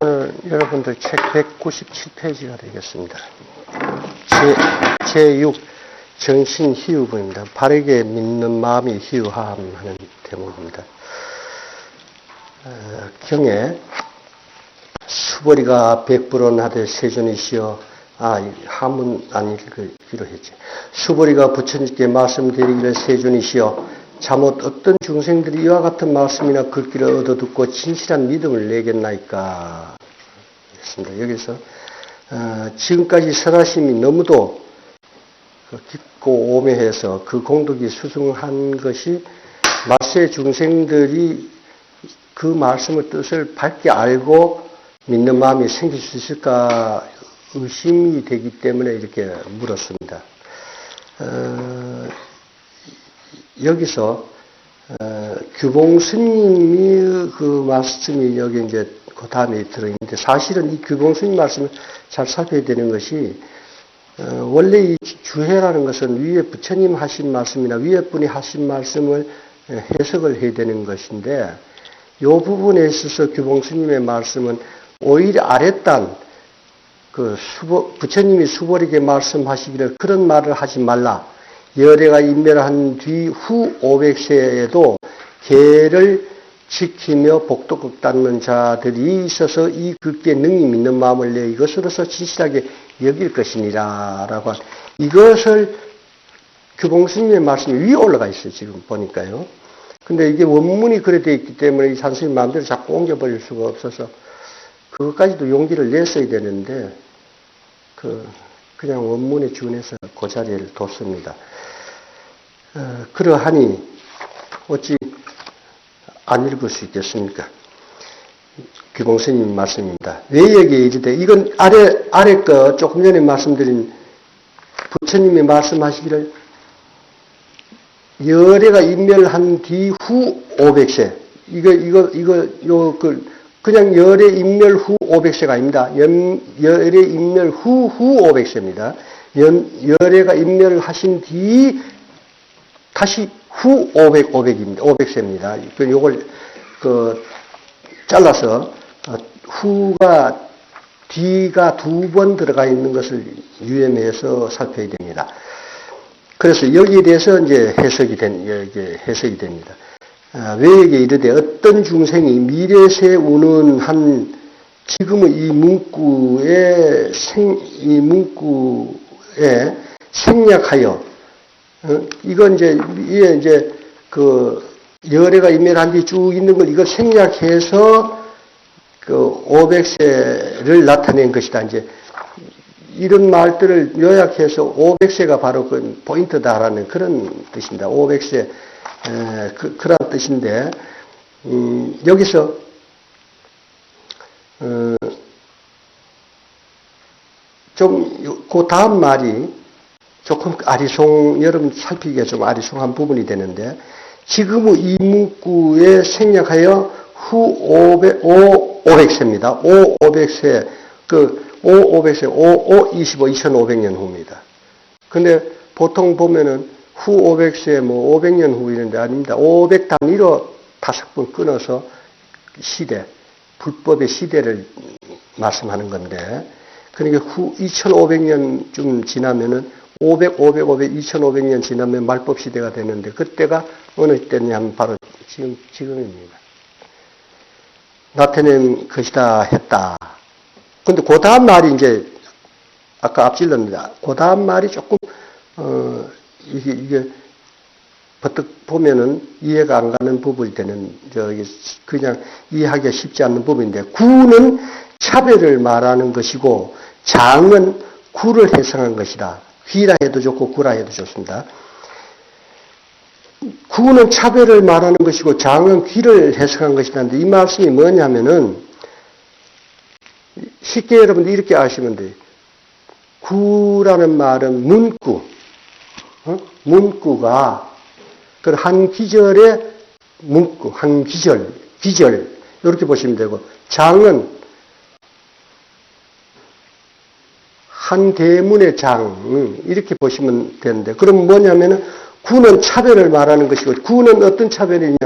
오늘 여러분들 책 197페이지가 되겠습니다. 제6 정신희유부입니다. 바르게 믿는 마음이 희유함 하는 대목입니다. 경에 수보리가 백불원하되 세존이시여 한문 안 읽기로 했지. 수보리가 부처님께 말씀드리기를 세존이시여 잠옷 어떤 중생들이 이와 같은 말씀이나 글귀를 얻어듣고 진실한 믿음을 내겠나이까 했습니다. 여기서 지금까지 설하심이 너무도 깊고 오묘해서 그 공덕이 수승한 것이 말세 중생들이 그 말씀의 뜻을 밝게 알고 믿는 마음이 생길 수 있을까 의심이 되기 때문에 이렇게 물었습니다. 여기서 규봉 스님이 그 말씀이 여기 이제 그 다음에 들어있는데 사실은 이 규봉 스님 말씀을 잘 살펴야 되는 것이 원래 이 주해라는 것은 위에 부처님 하신 말씀이나 위에 분이 하신 말씀을 해석을 해야 되는 것인데 이 부분에 있어서 규봉 스님의 말씀은 오히려 아랫단 부처님이 수보리에게 말씀하시기를 그런 말을 하지 말라. 열애가 인멸한 뒤 후 500세에도 계를 지키며 복덕을 닦는 자들이 있어서 이 글귀에 능히 믿는 마음을 내 이것으로서 진실하게 여길 것이니라 라고 이것을 규봉스님의 말씀이 위에 올라가 있어요. 지금 보니까요. 근데 이게 원문이 그래 되어 있기 때문에 이 산스님 마음대로 자꾸 옮겨버릴 수가 없어서 그것까지도 용기를 냈어야 되는데 그냥 원문에 준해서 그 자리를 뒀습니다. 그러하니 어찌 안 읽을 수 있겠습니까? 규봉스님 말씀입니다. 왜 여기에 이르되 이건 아래 거 조금 전에 말씀드린 부처님이 말씀하시기를 열애가 인멸한 뒤 후 500세 그냥 열애 인멸 후 500세가 아닙니다. 열애 인멸 후 500세입니다. 열애가 인멸을 하신 뒤 다시 후 500입니다. 500세입니다. 요걸 잘라서 후가 뒤가 두 번 들어가 있는 것을 유념해서 살펴야 됩니다. 그래서 여기에 대해서 이제 해석이 됩니다. 왜 여기에 이르되 어떤 중생이 미래세 우는 한 지금의 이 문구에 생략하여 이건 이게 이제 열애가 인멸한 뒤 쭉 있는 걸 이걸 생략해서 500세를 나타낸 것이다. 이제 이런 말들을 요약해서 500세가 바로 그 포인트다라는 그런 뜻입니다. 500세 그런 뜻인데 여기서 좀 그 다음 말이 조금 여러분 살피기가 좀 아리송한 부분이 되는데 지금의 이 문구에 생략하여 후 500세입니다. 500세 500세 25 2500년 후입니다. 근데 보통 보면은 후 500세 500년 후 이런데 아닙니다. 500 단위로 5번 끊어서 불법의 시대를 말씀하는 건데 그러니까 후 2500년쯤 지나면은 500, 2500년 지나면 말법 시대가 되는데 그때가 어느 때냐면 바로 지금입니다. 나타낸 것이다 했다. 근데 그 다음 말이 이제 아까 앞질렀습니다. 그 다음 말이 조금 이게 버뜩 보면은 이해가 안 가는 부분이 되는 그냥 이해하기가 쉽지 않는 부분인데 구는 차별을 말하는 것이고 장은 구를 해석한 것이다. 귀라 해도 좋고 구라 해도 좋습니다. 구는 차별을 말하는 것이고 장은 귀를 해석한 것이라는데 이 말씀이 뭐냐면은 쉽게 여러분들 이렇게 아시면 돼요. 구라는 말은 문구, 문구가 그 한 기절의 문구, 한 기절 이렇게 보시면 되고 장은 한 대문의 장 이렇게 보시면 되는데 그럼 뭐냐면은 구는 차별을 말하는 것이고 구는 어떤 차별이냐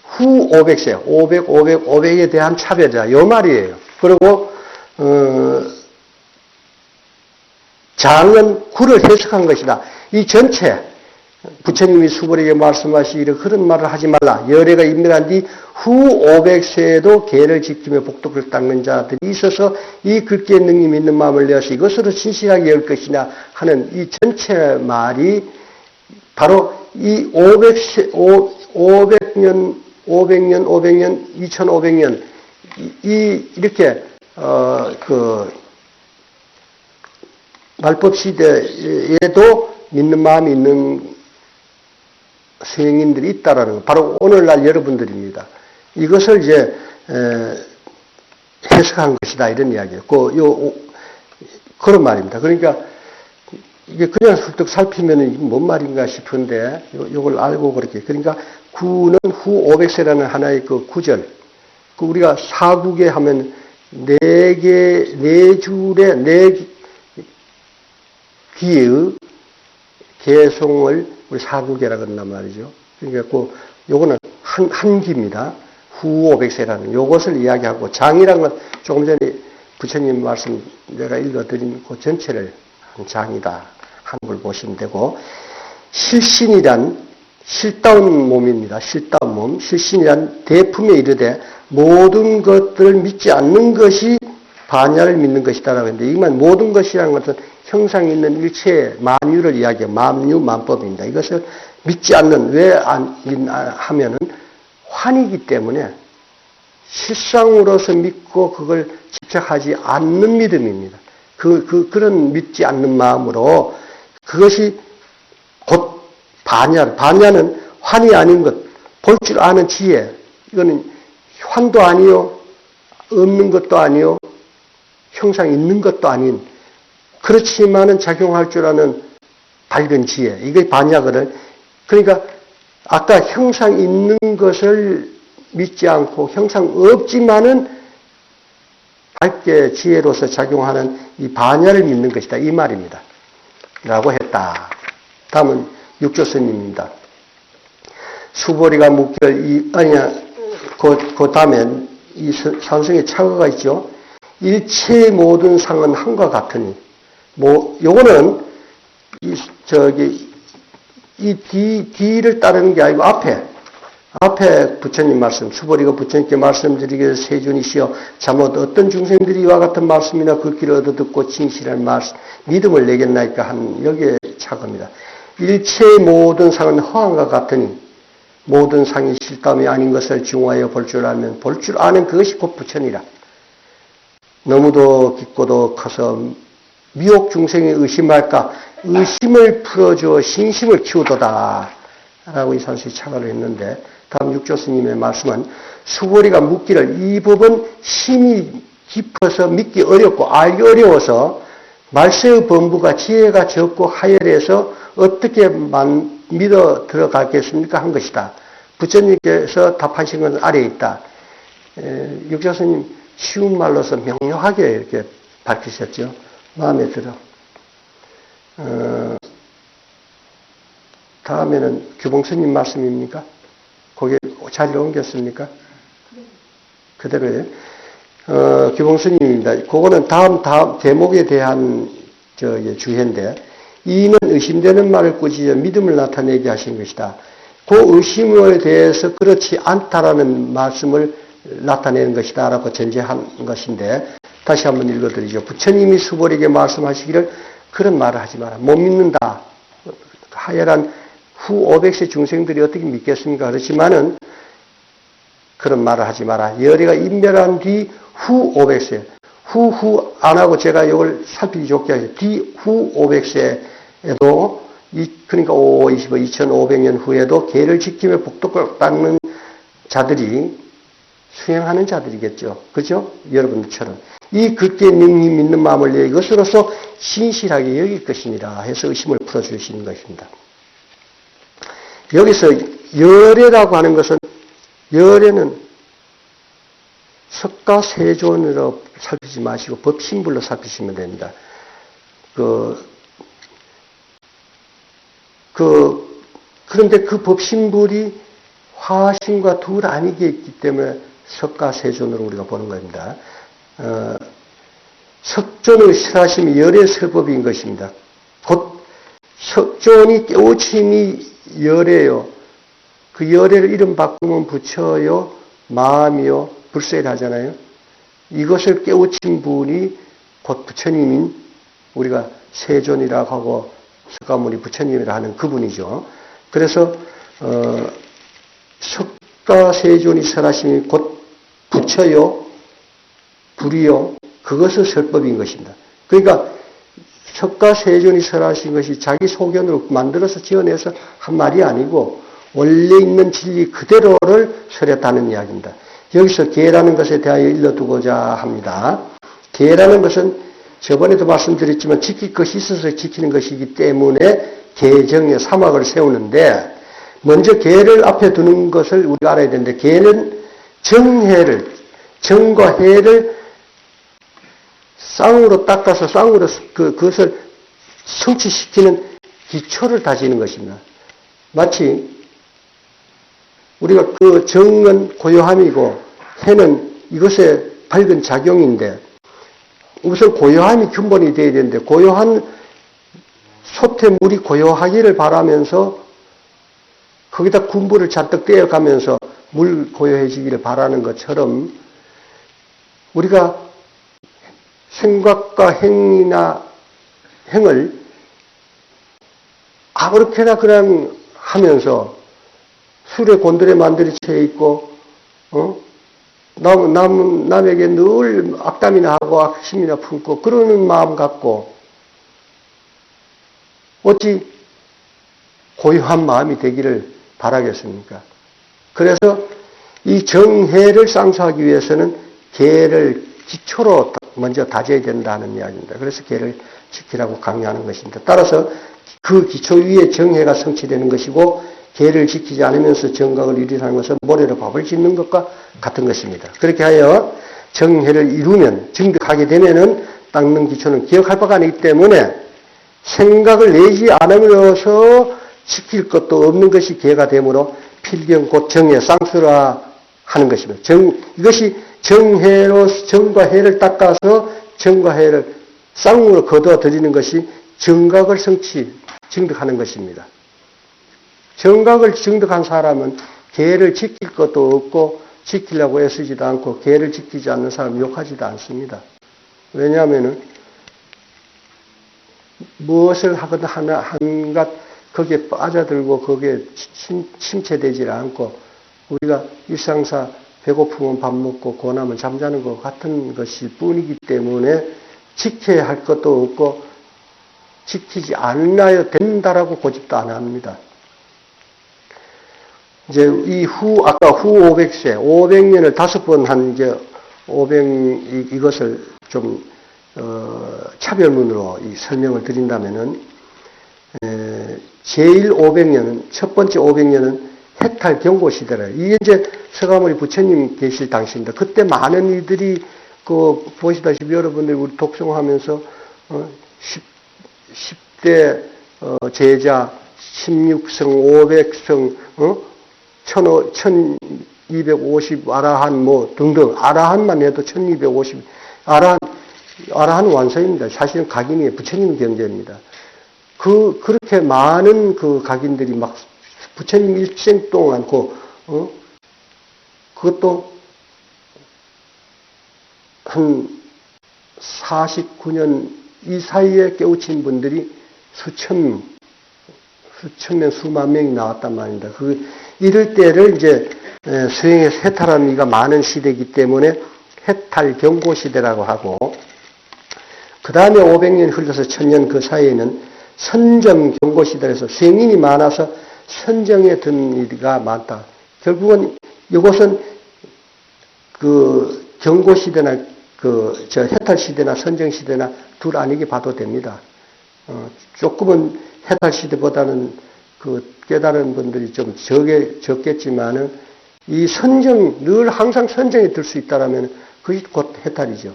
후 500세 500에 대한 차별이다 이 말이에요. 그리고 장은 구를 해석한 것이다. 이 전체 부처님이 수보리에게 말씀하시기를 그런 말을 하지 말라. 열애가 임명한 뒤 후 500세에도 계를 지키며 복덕을 닦는 자들이 있어서 이 글귀의 능력 있는 마음을 내어서 이것으로 진실하게 열 것이냐 하는 이 전체 말이 바로 이 500년, 2500년, 이렇게, 말법 시대에도 믿는 마음이 있는 성인들이 있다라는 거. 바로 오늘날 여러분들입니다. 이것을 이제, 해석한 것이다. 이런 이야기예요. 그런 말입니다. 그러니까, 이게 그냥 훌쩍 살피면 이게 뭔 말인가 싶은데, 요걸 알고 그렇게. 그러니까, 구는 후 500세라는 하나의 그 구절. 우리가 사국에 하면 네 줄의 네 귀의 개송을 우리 사국이라고 한단 말이죠. 그러니까 요거는 한 귀입니다. 후 500세라는 요것을 이야기하고 장이라는 건 조금 전에 부처님 말씀 내가 읽어드린 그 전체를 한 장이다 하는 걸 보시면 되고, 실신이란 실다운 몸입니다. 실다운 몸. 실신이란 대품에 이르되 모든 것들을 믿지 않는 것이 반야를 믿는 것이다라고 했는데, 이만 모든 것이라는 것은 형상이 있는 일체 만유를 이야기해요. 만유, 만법입니다. 이것을 믿지 않는, 왜 하면은 환이기 때문에 실상으로서 믿고 그걸 집착하지 않는 믿음입니다. 그런 믿지 않는 마음으로 그것이 곧 반야는 환이 아닌 것, 볼 줄 아는 지혜. 이거는 환도 아니요, 없는 것도 아니요, 형상 있는 것도 아닌, 그렇지만은 작용할 줄 아는 밝은 지혜. 이게 반야거든. 그러니까 아까 형상 있는 것을 믿지 않고 형상 없지만은 밝게 지혜로서 작용하는 이 반야를 믿는 것이다. 이 말입니다. 라고 했다. 다음은 육조스님입니다. 수보리가 묻기를 그 다음에 이 산성의 차거가 있죠. 일체의 모든 상은 한과 같으니. 요거는 뒤를 따르는 게 아니고 앞에 부처님 말씀, 수보리가 부처님께 말씀드리기를 세준이시여 잠옷 어떤 중생들이 이와 같은 말씀이나 그 길을 얻어듣고 진실한 말씀, 믿음을 내겠나이까 한 여기에 차겁니다. 일체의 모든 상은 허황과 같으니 모든 상이 실감이 아닌 것을 중화하여 볼 줄 알면 볼 줄 아는 그것이 곧 부처니라. 너무도 깊고도 커서 미혹 중생이 의심할까 의심을 풀어주어 신심을 키우도다 라고 이 산수의 차가를 했는데, 다음 육조스님의 말씀은 수보리가 묻기를 이 법은 심이 깊어서 믿기 어렵고 알기 어려워서 말세의 범부가 지혜가 적고 하열해서 어떻게 믿어 들어가겠습니까 한 것이다. 부처님께서 답하신 건 아래에 있다. 육조스님 쉬운 말로서 명료하게 이렇게 밝히셨죠. 마음에 들어. 다음에는 규봉스님 말씀입니까? 거기에 자리를 옮겼습니까? 그대로예요. 규봉스님입니다. 그거는 다음 대목에 대한 주해인데, 이는 의심되는 말을 꾸짖어 믿음을 나타내게 하신 것이다. 그 의심에 대해서 그렇지 않다라는 말씀을 나타내는 것이다 라고 전제한 것인데, 다시 한번 읽어드리죠. 부처님이 수보리에게 말씀하시기를 그런 말을 하지 마라. 못 믿는다. 하열한 후 500세 중생들이 어떻게 믿겠습니까? 그렇지만은 그런 말을 하지 마라. 열애가 인멸한 뒤 후 500세. 후 안 하고 제가 이걸 살피기 좋게 하죠. 뒤 후 500세에도 그러니까 2500년 후에도 계를 지키며 복덕을 닦는 자들이 수행하는 자들이겠죠. 그죠? 여러분들처럼. 이 그때 능히 믿는 마음을 내 이것으로서 신실하게 여길 것이니라 해서 의심을 풀어주시는 것입니다. 여기서 열애라고 하는 것은, 열애는 석가세존으로 살피지 마시고 법신불로 살피시면 됩니다. 그런데 그 법신불이 화신과 둘 아니게 있기 때문에 석가세존으로 우리가 보는 겁니다. 석존의 설하심이 열의 설법인 것입니다. 곧 석존이 깨우침이 열예요. 그 열애를 이름 바꾸면 부처요, 마음이요, 불세를 하잖아요. 이것을 깨우친 분이 곧 부처님인 우리가 세존이라고 하고 석가모니 부처님이라 하는 그분이죠. 그래서 석가세존이 설하심이 곧 부처요, 불이요, 그것을 설법인 것입니다. 그러니까 석가세존이 설하신 것이 자기 소견으로 만들어서 지어내서 한 말이 아니고 원래 있는 진리 그대로를 설했다는 이야기입니다. 여기서 계라는 것에 대하여 일러두고자 합니다. 계라는 것은 저번에도 말씀드렸지만 지킬 것이 있어서 지키는 것이기 때문에 계정의 사막을 세우는데 먼저 계를 앞에 두는 것을 우리가 알아야 되는데 계는 정해를, 정과 해를 쌍으로 닦아서 쌍으로 그것을 성취시키는 기초를 다지는 것입니다. 마치 우리가 그 정은 고요함이고 해는 이것의 밝은 작용인데 우선 고요함이 근본이 되어야 되는데 고요한 솥에 물이 고요하기를 바라면서 거기다 군부를 잔뜩 떼어가면서 물 고요해지기를 바라는 것처럼 우리가 생각과 행을 아무렇게나 그냥 하면서 술에 곤드레 만들어져 있고, 남에게 늘 악담이나 하고 악심이나 품고 그러는 마음 갖고 어찌 고요한 마음이 되기를 바라겠습니까? 그래서 이 정해를 쌍수하기 위해서는 계를 기초로 먼저 다져야 된다는 이야기입니다. 그래서 계를 지키라고 강요하는 것입니다. 따라서 그 기초 위에 정해가 성취되는 것이고 계를 지키지 않으면서 정각을 이루라는 것은 모래로 밥을 짓는 것과 같은 것입니다. 그렇게 하여 정해를 이루면 증득하게 되면은 닦는 기초는 기억할 바가 아니기 때문에 생각을 내지 않으면서 지킬 것도 없는 것이 계가 되므로 필경 곧 정해 쌍수라 하는 것입니다. 이것이 정해로 정과 해를 닦아서 정과 해를 쌍으로 거두어 드리는 것이 정각을 증득하는 것입니다. 정각을 증득한 사람은 계를 지킬 것도 없고 지키려고 애쓰지도 않고 계를 지키지 않는 사람 욕하지도 않습니다. 왜냐하면은 무엇을 하거나 한갓 거기에 빠져들고 거기에 침체되지 않고 우리가 일상사 배고프면 밥 먹고 고나면 잠자는 것 같은 것일 뿐이기 때문에 지켜야 할 것도 없고 지키지 않아야 된다라고 고집도 안 합니다. 이제 아까 후 500세, 500년을 5번 한 이것을 좀, 차별문으로 설명을 드린다면은, 제일 500년은, 첫 번째 500년은 해탈 경고 시대라. 이게 이제 서가모니 부처님 계실 당시입니다. 그때 많은 이들이 보시다시피 여러분들 우리 독송하면서, 10대, 제자, 16성, 500성, 1250 아라한 등등 아라한만 해도 1250 아라한 완성입니다. 사실은 각인이 부처님 경제입니다. 그렇게 많은 그 각인들이 막 부처님 일생 동안 그것도 한 49년 이 사이에 깨우친 분들이 수천 명, 수만 명이 나왔단 말입니다. 이럴 때를 이제 수행에서 해탈하는 이가 많은 시대이기 때문에 해탈 경고 시대라고 하고, 그 다음에 500년 흘러서 1000년 그 사이에는 선정 경고 시대에서 수행인이 많아서 선정에 든 이가 많다. 결국은 이것은 그 경고 시대나 해탈 시대나 선정 시대나 둘 아니게 봐도 됩니다. 조금은 해탈 시대보다는 깨달은 분들이 좀 적겠지만은 이 선정, 늘 항상 선정에 들 수 있다라면 그것이 곧 해탈이죠.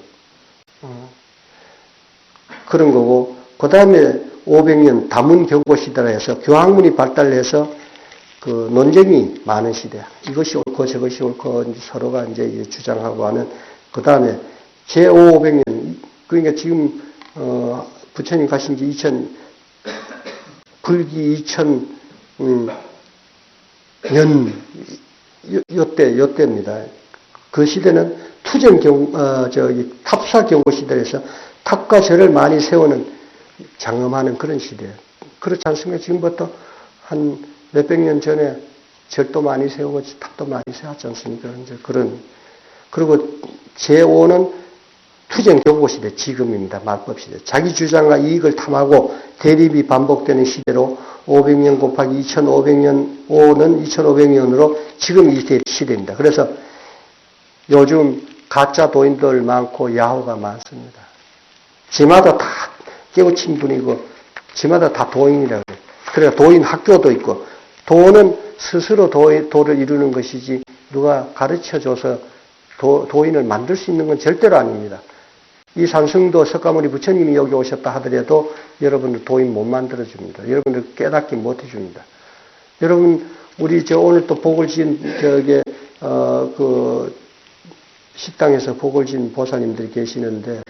그런 거고, 그 다음에 500년 다문 경고 시대라 해서 교학문이 발달해서 논쟁이 많은 시대. 이것이 옳고 저것이 옳고 서로가 이제 주장하고 하는, 그 다음에 제500년, 그러니까 지금, 부처님 가신 지 불기 2000년, 요때입니다. 그 시대는 탑사 경고 시대에서 탑과 절을 많이 세우는, 장엄하는 그런 시대예요. 그렇지 않습니까? 지금부터 한 몇백 년 전에 절도 많이 세우고 탑도 많이 세웠지 않습니까? 이제 그리고 제5는 투쟁 경고 시대, 지금입니다. 말법 시대. 자기 주장과 이익을 탐하고 대립이 반복되는 시대로 500년 곱하기 2500년, 5는 2500년으로 지금 이 시대입니다. 그래서 요즘 가짜 도인들 많고 야호가 많습니다. 지마다 다 깨우친 분이고, 지마다 다 도인이라고 해요. 그래서 도인 학교도 있고, 도는 스스로 도를 이루는 것이지, 누가 가르쳐줘서 도인을 만들 수 있는 건 절대로 아닙니다. 이 산승도 석가모니 부처님이 여기 오셨다 하더라도 여러분들 도인 못 만들어줍니다. 여러분들 깨닫기 못 해줍니다. 여러분, 우리 오늘 또 복을 지은, 식당에서 복을 지은 보살님들이 계시는데,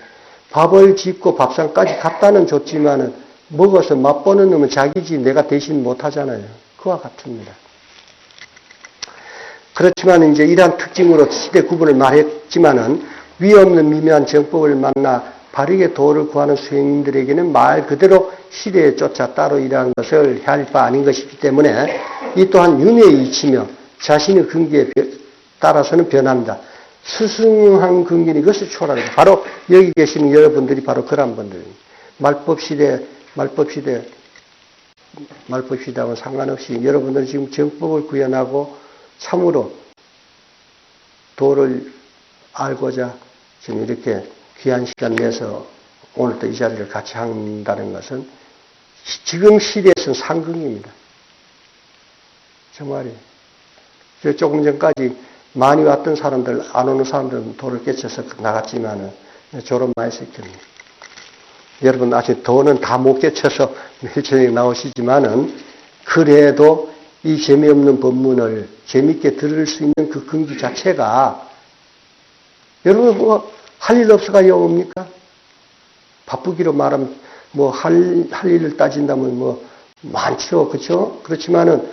밥을 짓고 밥상까지 갖다는 줬지만은, 먹어서 맛보는 놈은 자기지 내가 대신 못 하잖아요. 그와 같습니다. 그렇지만 이제 이러한 특징으로 시대 구분을 말했지만은, 위 없는 미묘한 정법을 만나 바르게 도를 구하는 수행인들에게는 말 그대로 시대에 쫓아 따로 일하는 것을 할 바 아닌 것이기 때문에 이 또한 윤회의 이치며 자신의 근기에 따라서는 변합니다. 스승한 근기는 이것을 초월합니다. 바로 여기 계시는 여러분들이 바로 그런 분들입니다. 말법 시대하고는 상관없이 여러분들 지금 정법을 구현하고 참으로 도를 알고자 지금 이렇게 귀한 시간 내서 오늘 또 이 자리를 같이 한다는 것은 지금 시대에서는 상극입니다. 정말이에요. 조금 전까지 많이 왔던 사람들, 안 오는 사람들은 도를 깨쳐서 나갔지만은 졸업 많이 시킵니다. 여러분 아직 도는 다 못 깨쳐서 매일 저녁에 나오시지만은 그래도 이 재미없는 법문을 재밌게 들을 수 있는 그 근기 자체가 여러분 할 일 없어가 영입니까? 바쁘기로 말하면 할 일을 따진다면 많죠. 그렇죠? 그렇지만은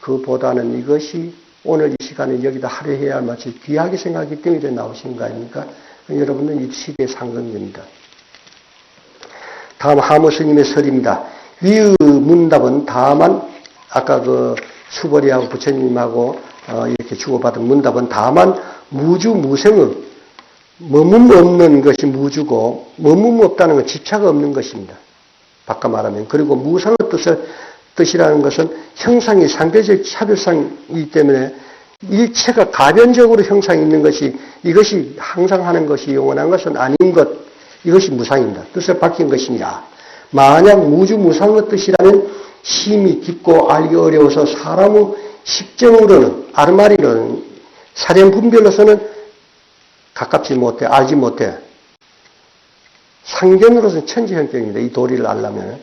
그보다는 이것이 오늘 이 시간에 여기다 할애해야 할 마치 귀하게 생각하기 때문에 나오신 거 아닙니까? 여러분은 이 시대의 상근입니다. 다음 하모 스님의 설입니다. 위의 문답은 다만 아까 수보리하고 부처님하고 이렇게 주고받은 문답은 다만 무주 무생의 머문 없는 것이 무주고 머문 없다는 건 집착 없는 것입니다. 바꿔 말하면. 그리고 무상의 뜻이라는 것은 형상이 상대적 차별상이기 때문에 일체가 가변적으로 형상이 있는 것이 이것이 항상 하는 것이 영원한 것은 아닌 것, 이것이 무상입니다. 뜻을 밝힌 것입니다. 만약 무주 무상의 뜻이라면 심히 깊고 알기 어려워서 사람의 식정으로는 아르마리로는 사량 분별로서는 가깝지 못해, 알지 못해. 상견으로서는 천지현격입니다. 이 도리를 알려면.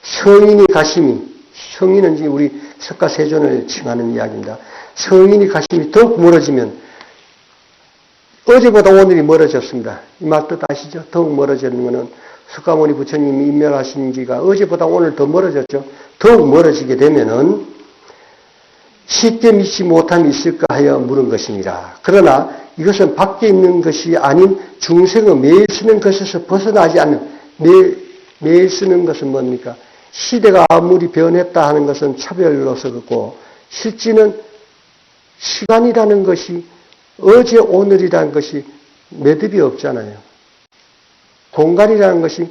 성인이 가심이, 성인은 지금 우리 석가세존을 칭하는 이야기입니다. 성인이 가심이 더욱 멀어지면 어제보다 오늘이 멀어졌습니다. 이 말 뜻 아시죠? 더욱 멀어지는 것은 석가모니 부처님이 인멸하신 지가 어제보다 오늘 더 멀어졌죠. 더욱 멀어지게 되면은 쉽게 믿지 못함이 있을까 하여 물은 것입니다. 그러나 이것은 밖에 있는 것이 아닌 중생의 매일 쓰는 것에서 벗어나지 않는, 매일 쓰는 것은 뭡니까? 시대가 아무리 변했다 하는 것은 차별로서 그렇고, 실제는 시간이라는 것이 어제 오늘이라는 것이 매듭이 없잖아요. 공간이라는 것이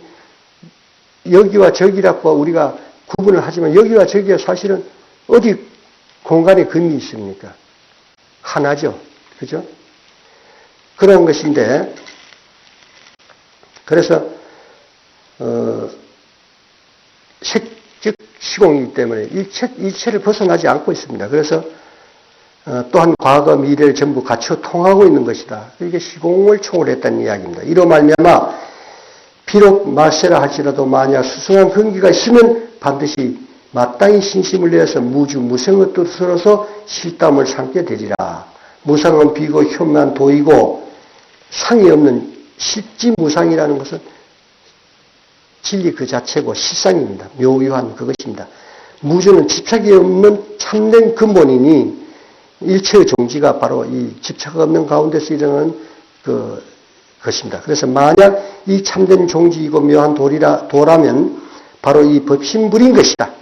여기와 저기라고 우리가 구분을 하지만 여기와 저기가 사실은 어디 공간에 금이 있습니까? 하나죠. 그죠? 그런 것인데, 그래서, 즉, 시공이기 때문에 일체를 벗어나지 않고 있습니다. 그래서, 또한 과거, 미래를 전부 갖춰 통하고 있는 것이다. 이게 시공을 초월했다는 이야기입니다. 이로 말미암아, 비록 말세라 할지라도 만약 수승한 근기가 있으면 반드시 마땅히 신심을 내어서 무주, 무생의 뜻으로서 실담을 삼게 되리라. 무상은 비고 현만 도이고, 상이 없는 실지무상이라는 것은 진리 그 자체고 실상입니다. 묘유한 그것입니다. 무주는 집착이 없는 참된 근본이니 일체의 종지가 바로 이 집착 없는 가운데서 일어나는 것입니다. 그래서 만약 이 참된 종지이고 묘한 도라면 바로 이 법신불인 것이다.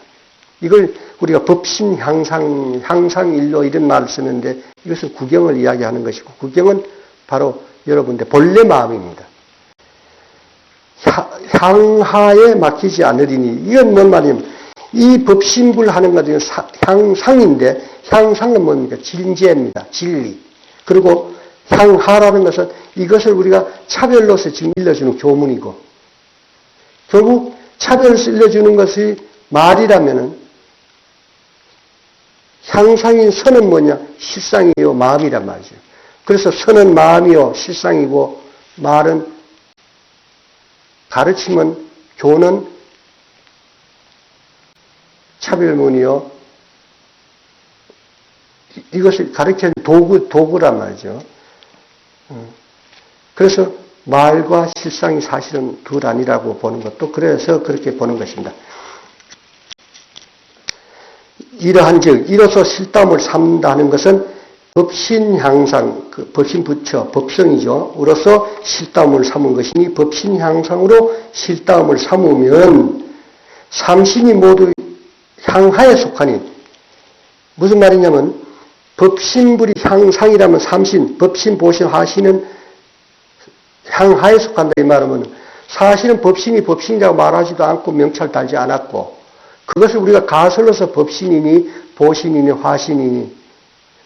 이걸 우리가 법신 향상일로 이런 말을 쓰는데 이것은 구경을 이야기하는 것이고 구경은 바로 여러분들 본래 마음입니다. 향하에 막히지 않으리니 이건 뭔 말이냐면 이 법신불 하는 것은 향상인데 향상은 뭡니까? 진재입니다. 진리. 그리고 향하라는 것은 이것을 우리가 차별로서 지금 일러주는 교문이고 결국 차별을 일러주는 것이 말이라면은 향상인 선은 뭐냐? 실상이요 마음이란 말이죠. 그래서 선은 마음이요 실상이고 말은 가르침은 교는 차별문이요. 이것을 가르치는 도구란 말이죠. 그래서 말과 실상이 사실은 둘 아니라고 보는 것도 그래서 그렇게 보는 것입니다. 이러한즉 이로써 실담을 삼는다는 것은 법신향상, 법신부처, 법성이죠. 으로서 실담을 삼은 것이니 법신향상으로 실담을 삼으면 삼신이 모두 향하에 속하니 무슨 말이냐면 법신불이 향상이라면 삼신, 법신, 보신, 하신은 향하에 속한다 이 말하면 사실은 법신이 법신이라고 말하지도 않고 명찰 달지 않았고 그것을 우리가 가설로서 법신이니 보신이니 화신이니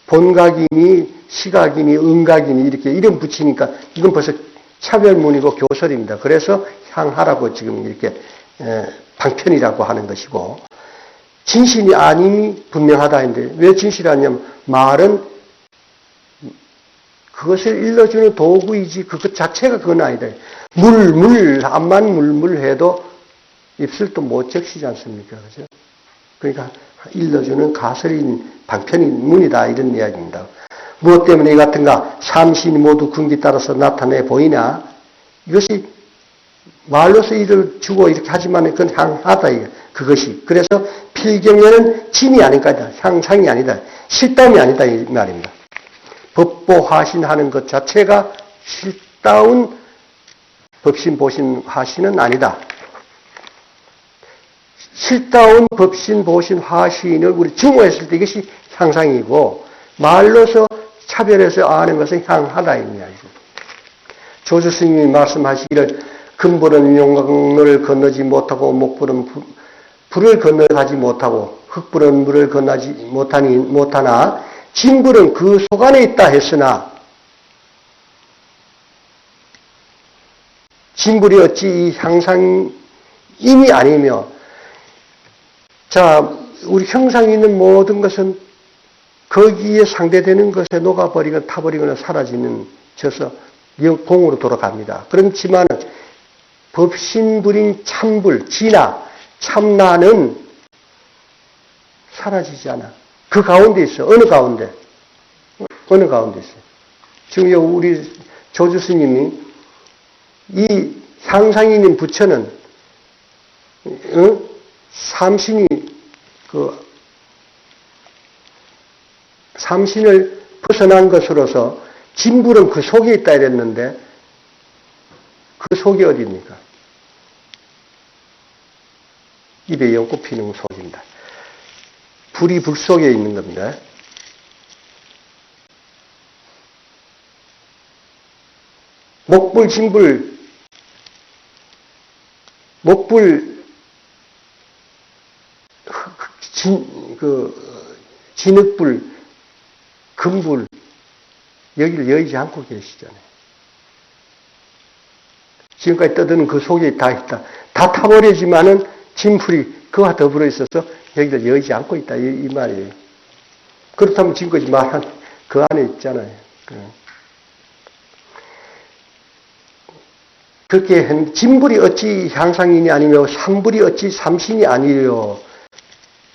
본각이니 시각이니 은각이니 이렇게 이름 붙이니까 이건 벌써 차별문이고 교설입니다. 그래서 향하라고 지금 이렇게 방편이라고 하는 것이고 진실이 아님이 분명하다 했는데 왜 진실이 아니냐면 말은 그것을 일러주는 도구이지 그것 자체가 그건 아니다. 암만 물물 해도 입술도 못 적시지 않습니까? 그죠? 그러니까 일러주는 가설인 방편인 문이다 이런 이야기입니다. 무엇 때문에 이 같은가? 삼신이 모두 군기 따라서 나타내 보이나? 이것이 말로서 이를 주고 이렇게 하지만 그건 향하다 이게 그것이. 그래서 필경에는 진이 아닐까 향상이 아니다. 실담이 아니다 이 말입니다. 법보화신하는 것 자체가 실다운 법신보신화신은 아니다. 실다운 법신보신화신을 우리 증오했을 때 이것이 향상이고 말로서 차별해서 아는 것은 향하다 이 이야기죠. 조주 스님이 말씀하시기를 금불은 용광로를 건너지 못하고 목불은 불을 건너가지 못하고 흙불은 물을 건너지 못하나 진불은 그 속 안에 있다 했으나 진불이 어찌 이 향상인이 아니며 자 우리 형상이 있는 모든 것은 거기에 상대되는 것에 녹아버리거나 타버리거나 사라지는 져서 공으로 돌아갑니다. 그렇지만 법신불인 참불, 진화, 참나는 사라지지 않아. 그 가운데 있어. 어느 가운데? 어느 가운데 있어. 지금 우리 조주 스님이 이 향상인인 부처는 삼신이 삼신을 벗어난 것으로서 진불은 그 속에 있다 이랬는데 그 속이 어디입니까? 입에 연꽃 피는 속입니다. 불이 불 속에 있는 겁니다. 목불, 진불, 목불, 진흙불, 금불, 여기를 여의지 않고 계시잖아요. 지금까지 떠드는 그 속에 다 있다. 다 타버리지만은 진풀이 그와 더불어 있어서 여기를 여의지 않고 있다. 이 말이에요. 그렇다면 지금까지 말한 그 안에 있잖아요. 그렇게 진불이 어찌 향상인이 아니며 삼불이 어찌 삼신이 아니요.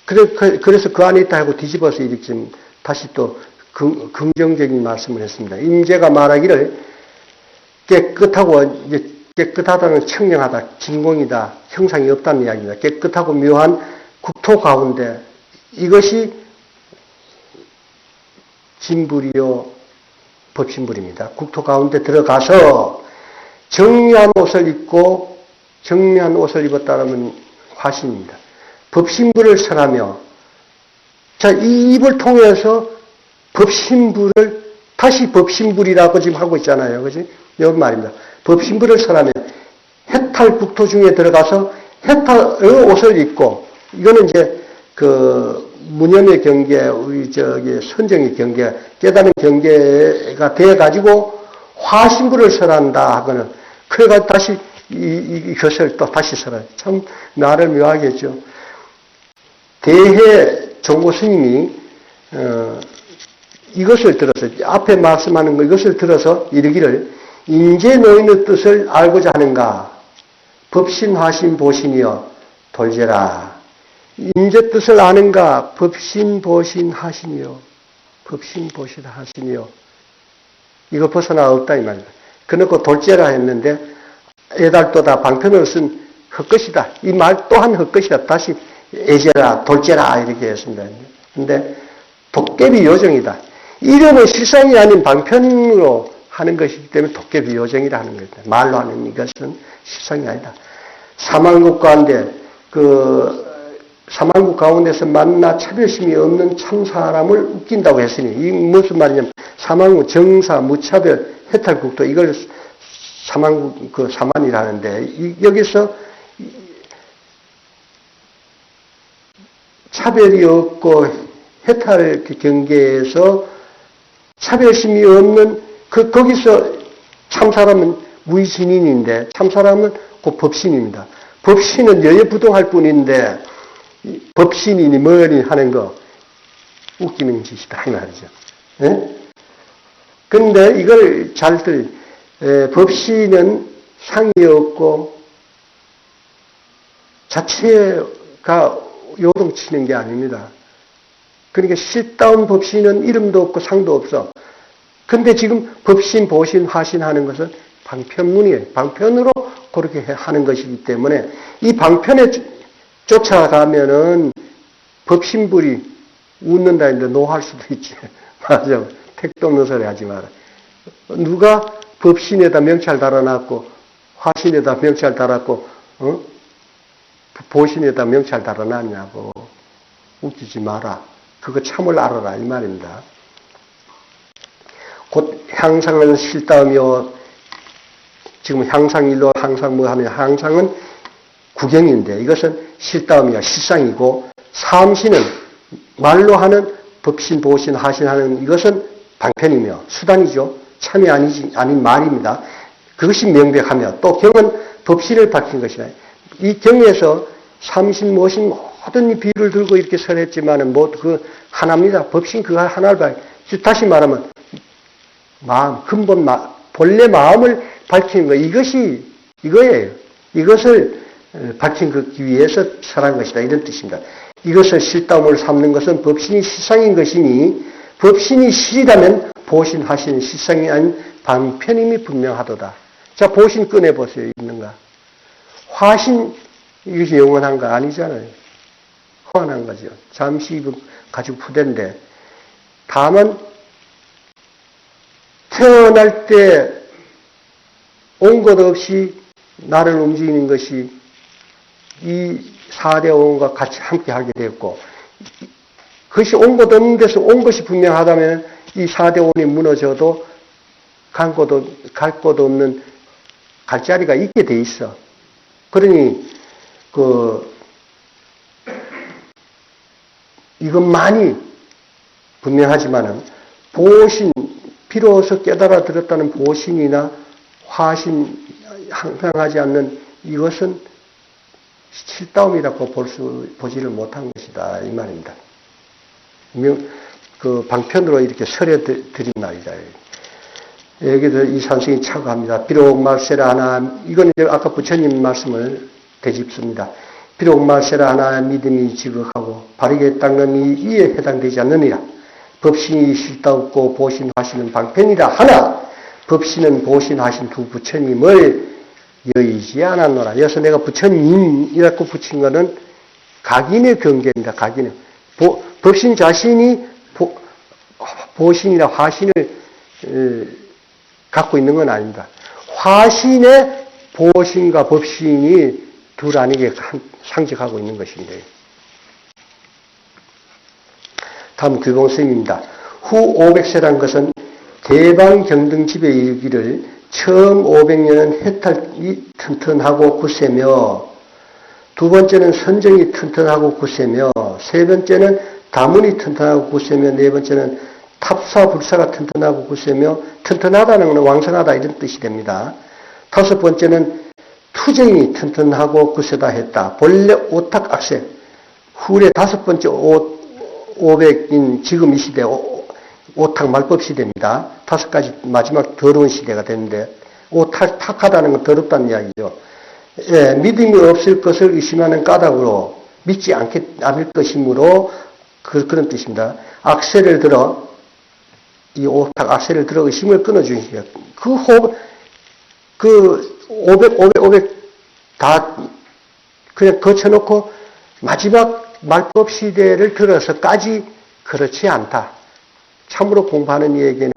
그래서 그 안에 있다 하고 뒤집어서 이렇게 다시 또 긍정적인 말씀을 했습니다. 임재가 말하기를 깨끗하고, 이제 깨끗하다는 청량하다, 진공이다, 형상이 없다는 이야기입니다. 깨끗하고 묘한 국토 가운데 이것이 진불이요 법신불입니다. 국토 가운데 들어가서 정리한 옷을 입고 정리한 옷을 입었다면 화신입니다. 법신불을 설하며 자, 이 입을 통해서 법신불을 다시 법신불이라고 지금 하고 있잖아요. 그지? 이런 말입니다. 법신불을 설하며 해탈 국토 중에 들어가서 해탈의 옷을 입고 이거는 이제 그 무념의 경계, 우리 선정의 경계, 깨달은 경계가 되어가지고 화신불을 설한다 하고는 그래가지고 다시 이것을 또 다시 설해요. 참 나를 묘하게 했죠. 대해 종고 스님이 이것을 들어서 앞에 말씀하는 거 이것을 들어서 이르기를 인재 노인의 뜻을 알고자 하는가 법신 화신 보신이여 돌제라. 인재 뜻을 아는가 법신 보신 하신이요 법신 보신 하신이요 이거 벗어나 없다 이 말이다. 그놓고 돌제라 했는데 애달도다 방편으로 쓴 헛것이다. 이 말 또한 헛것이다. 다시 애제라 돌제라 이렇게 했습니다. 근데 도깨비 요정이다. 이름은 실상이 아닌 방편으로 하는 것이기 때문에 도깨비 요정이라 하는 겁니다. 말로 하는 이것은 실상이 아니다. 사망국 가운데 사망국 가운데서 만나 차별심이 없는 참 사람을 웃긴다고 했으니 이 무슨 말이냐면 사망국 정사 무차별 해탈국도 이걸 사망국 사만이라는데 여기서 차별이 없고 해탈 경계에서 차별심이 없는 거기서 참사람은 무의신인인데 참사람은 그 법신입니다. 법신은 여여부동할 뿐인데 법신이니 뭐니 하는 거 웃기는 짓이다 이 말이죠. 그런데 이걸 법신은 상이 없고 자체가 요동치는 게 아닙니다. 그러니까 실다운 법신은 이름도 없고 상도 없어. 근데 지금 법신, 보신, 화신 하는 것은 방편문이에요. 방편으로 그렇게 하는 것이기 때문에 이 방편에 쫓아가면은 법신불이 웃는다 했는데 노할 수도 있지. 맞아. 택도 없는 소리 하지 마라. 누가 법신에다 명찰 달아놨고 화신에다 명찰 달았고 보신에다 명찰 달아놨냐고. 웃기지 마라. 그거 참을 알아라 이 말입니다. 곧 향상은 실다음이요. 지금 향상일로 항상 뭐 하면 향상은 구경인데 이것은 실다음이야. 실상이고 삼신은 말로 하는 법신, 보신, 하신 하는 이것은 방편이며 수단이죠. 참이 아닌 말입니다. 그것이 명백하며 또 경은 법신을 밝힌 것이다. 이 경에서 삼신, 모신 모든 이 비유를 들고 이렇게 설했지만은 뭐 그 하나입니다. 법신 그거 하나를 다시 말하면 마음, 근본 본래 마음을 밝히는 거 이거예요. 이것을 밝히기 위해서 설한 것이다. 이런 뜻입니다. 이것을 실다움을 삼는 것은 법신이 실상인 것이니 법신이 실이라면 보신, 하신 실상이 아닌 방편임이 분명하도다. 자, 보신 꺼내보세요. 있는가? 화신 이것이 영원한가? 아니잖아요. 허한한 거죠. 잠시 가지고 푸대인데 다만 태어날 때 온 것 없이 나를 움직이는 것이 이 4대 오온과 같이 함께 하게 되었고 그것이 온 것 없는 데서 온 것이 분명하다면 이 4대 오온이 무너져도 갈 곳 없는 갈 자리가 있게 돼 있어. 그러니 이것만이 분명하지만은 보신 비로소 깨달아 들었다는 보신이나 화신 항상하지 않는 이것은 실다움이라고 보지를 못한 것이다 이 말입니다. 그 방편으로 이렇게 설해 드린 말이다. 여기서 이 산승이 착오합니다. 비록 말세라 하나 이건 이제 아까 부처님 말씀을 되짚습니다. 비록 말세라 하나 믿음이 지극하고 바르게 닦는 이에 해당되지 않느니라. 법신이 실다 없고 보신 화신은 방편이라 하나 법신은 보신하신 두 부처님을 여의지 않았노라. 여기서 내가 부처님이라고 붙인 거는 각인의 경계입니다. 각인의. 법신 자신이 보신이나 화신을 갖고 있는 건 아닙니다. 화신의 보신과 법신이 둘 아니게 상징하고 있는 것인데. 다음 규봉스님입니다. 후 500세란 것은 대방경등집에 이르기를 처음 500년은 해탈이 튼튼하고 굳세며 두 번째는 선정이 튼튼하고 굳세며 세 번째는 다문이 튼튼하고 굳세며 네 번째는 탑사불사가 튼튼하고 굳세며 튼튼하다는 것은 왕성하다 이런 뜻이 됩니다. 다섯 번째는 투쟁이 튼튼하고 굳세다 했다. 본래 오탁악세 후에 다섯 번째 500인 지금 이 시대 오탁 말법 시대입니다. 다섯 가지 마지막 더러운 시대가 됐는데 오탁하다는 건 더럽다는 이야기죠. 예, 믿음이 없을 것을 의심하는 까닭으로 믿지 않을 것이므로 그런 뜻입니다. 악세를 들어 이 오탁 악세를 들어 의심을 끊어주시죠. 그 500 다 그냥 거쳐놓고 마지막 말법 시대를 들어서까지 그렇지 않다. 참으로 공부하는 이에게는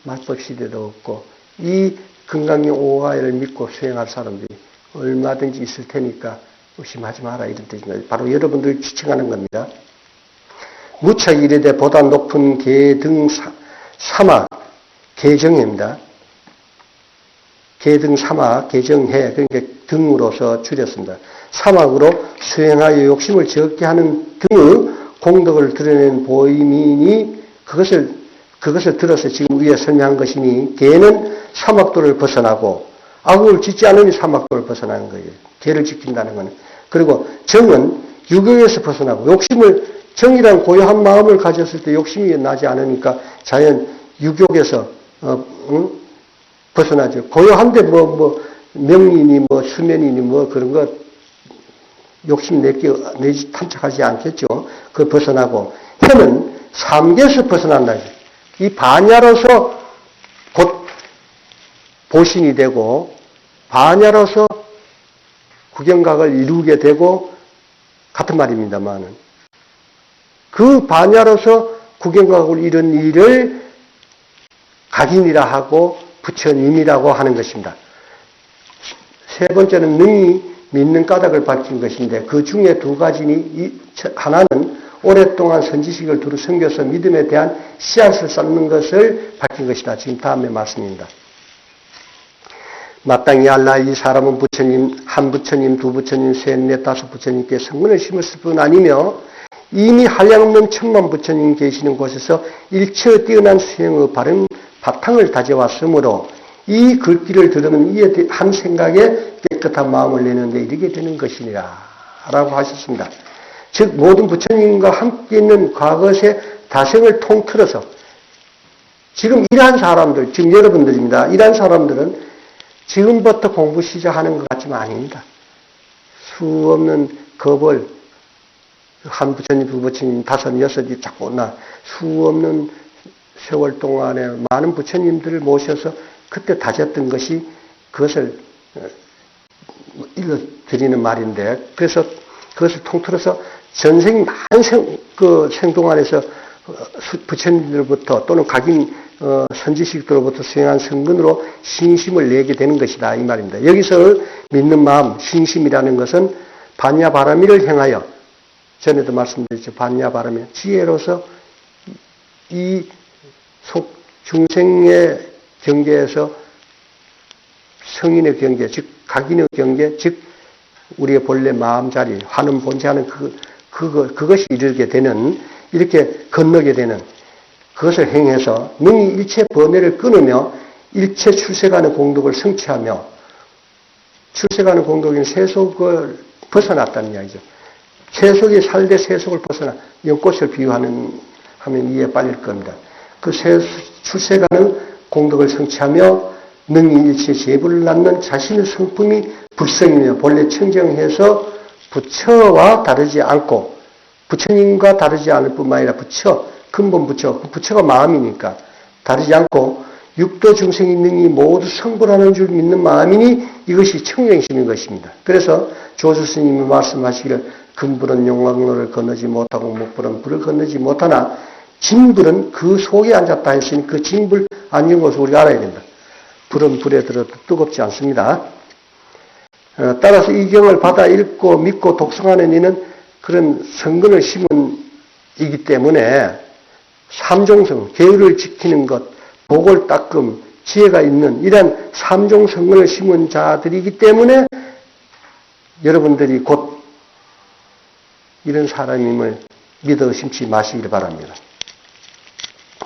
말법 시대도 없고 이 금강경 5화를 믿고 수행할 사람들이 얼마든지 있을 테니까 의심하지 마라 이런 뜻입니다. 바로 여러분들 지칭하는 겁니다. 무척 이르되 보다 높은 계등 사막 계정해입니다. 계등 사막 계정해 그러니까 등으로서 줄였습니다. 사막으로 수행하여 욕심을 적게 하는 등의 공덕을 드러낸 보이민이 그것을 들어서 지금 위에 설명한 것이니 계는 사막도를 벗어나고 악을 짓지 않으니 사막도를 벗어나는 거예요. 계를 지킨다는 것은. 그리고 정은 유경에서 벗어나고 정이란 고요한 마음을 가졌을 때 욕심이 나지 않으니까 자연 유격에서 벗어나죠. 고요한데 명리니 수면이니 그런 거 욕심 내지 탐착하지 않겠죠. 그 벗어나고 해는 삼계에서 벗어난다. 이 반야로서 곧 보신이 되고 반야로서 구경각을 이루게 되고 같은 말입니다만은 그 반야로서 구경각을 이룬 일을 각인이라 하고 부처님이라고 하는 것입니다. 세 번째는 능히 믿는 까닭을 밝힌 것인데 그 중에 두 가지니 하나는 오랫동안 선지식을 두루 섬겨서 믿음에 대한 씨앗을 쌓는 것을 밝힌 것이다. 지금 다음에 말씀입니다. 마땅히 알라 이 사람은 부처님, 한 부처님, 두 부처님, 셋, 넷, 다섯 부처님께 성문을 심었을 뿐 아니며 이미 한량없는 천만 부처님 계시는 곳에서 일체의 뛰어난 수행의 바른 바탕을 다져왔으므로 이 글귀를 들으면 이에 한 생각에 깨끗한 마음을 내는데 이르게 되는 것이니라 라고 하셨습니다. 즉 모든 부처님과 함께 있는 과거의 다생을 통틀어서 지금 이러한 사람들, 지금 여러분들입니다. 이러한 사람들은 지금부터 공부 시작하는 것 같지만 아닙니다. 수 없는 겁을 한 부처님, 두 부처님, 다섯, 여섯이 자꾸 수 없는 세월 동안에 많은 부처님들을 모셔서 그때 다졌던 것이 그것을 일러드리는 말인데 그래서 그것을 통틀어서 전생 생동안에서 부처님들로부터 또는 각인 선지식들로부터 수행한 성근으로 신심을 내게 되는 것이다 이 말입니다. 여기서 믿는 마음, 신심이라는 것은 반야바라미를 행하여 전에도 말씀드렸죠. 반야바라미 지혜로서 이 중생의 경계에서 성인의 경계, 즉 각인의 경계, 즉 우리의 본래 마음자리, 화는 본체하는 그것이 이르게 되는 이렇게 건너게 되는 그것을 행해서 능히 일체 번뇌를 끊으며 일체 출세가는 공덕을 성취하며 출세가는 공덕인 세속을 벗어났다는 이야기죠. 세속이 살되 세속을 벗어나 연꽃을 비유하면 이해 빨릴 겁니다. 그 출세가는 공덕을 성취하며 능히 일체 제불을 낳는 자신의 성품이 불성이며 본래 청정해서 부처와 다르지 않고 부처님과 다르지 않을 뿐만 아니라 부처, 근본 부처, 부처가 마음이니까 다르지 않고 육도 중생이 능히 모두 성불하는 줄 믿는 마음이니 이것이 청정심인 것입니다. 그래서 조주 스님이 말씀하시기를 금불은 용광로를 건너지 못하고 목불은 불을 건너지 못하나 진불은 그 속에 앉았다 했으니 그 진불 앉은 것을 우리가 알아야 된다. 불은 불에 들어도 뜨겁지 않습니다. 따라서 이 경을 받아 읽고 믿고 독성하는 이는 그런 성근을 심은 이기 때문에 삼종성, 계율을 지키는 것, 복을 닦음, 지혜가 있는 이런 삼종성근을 심은 자들이기 때문에 여러분들이 곧 이런 사람임을 믿어 심지 마시기를 바랍니다.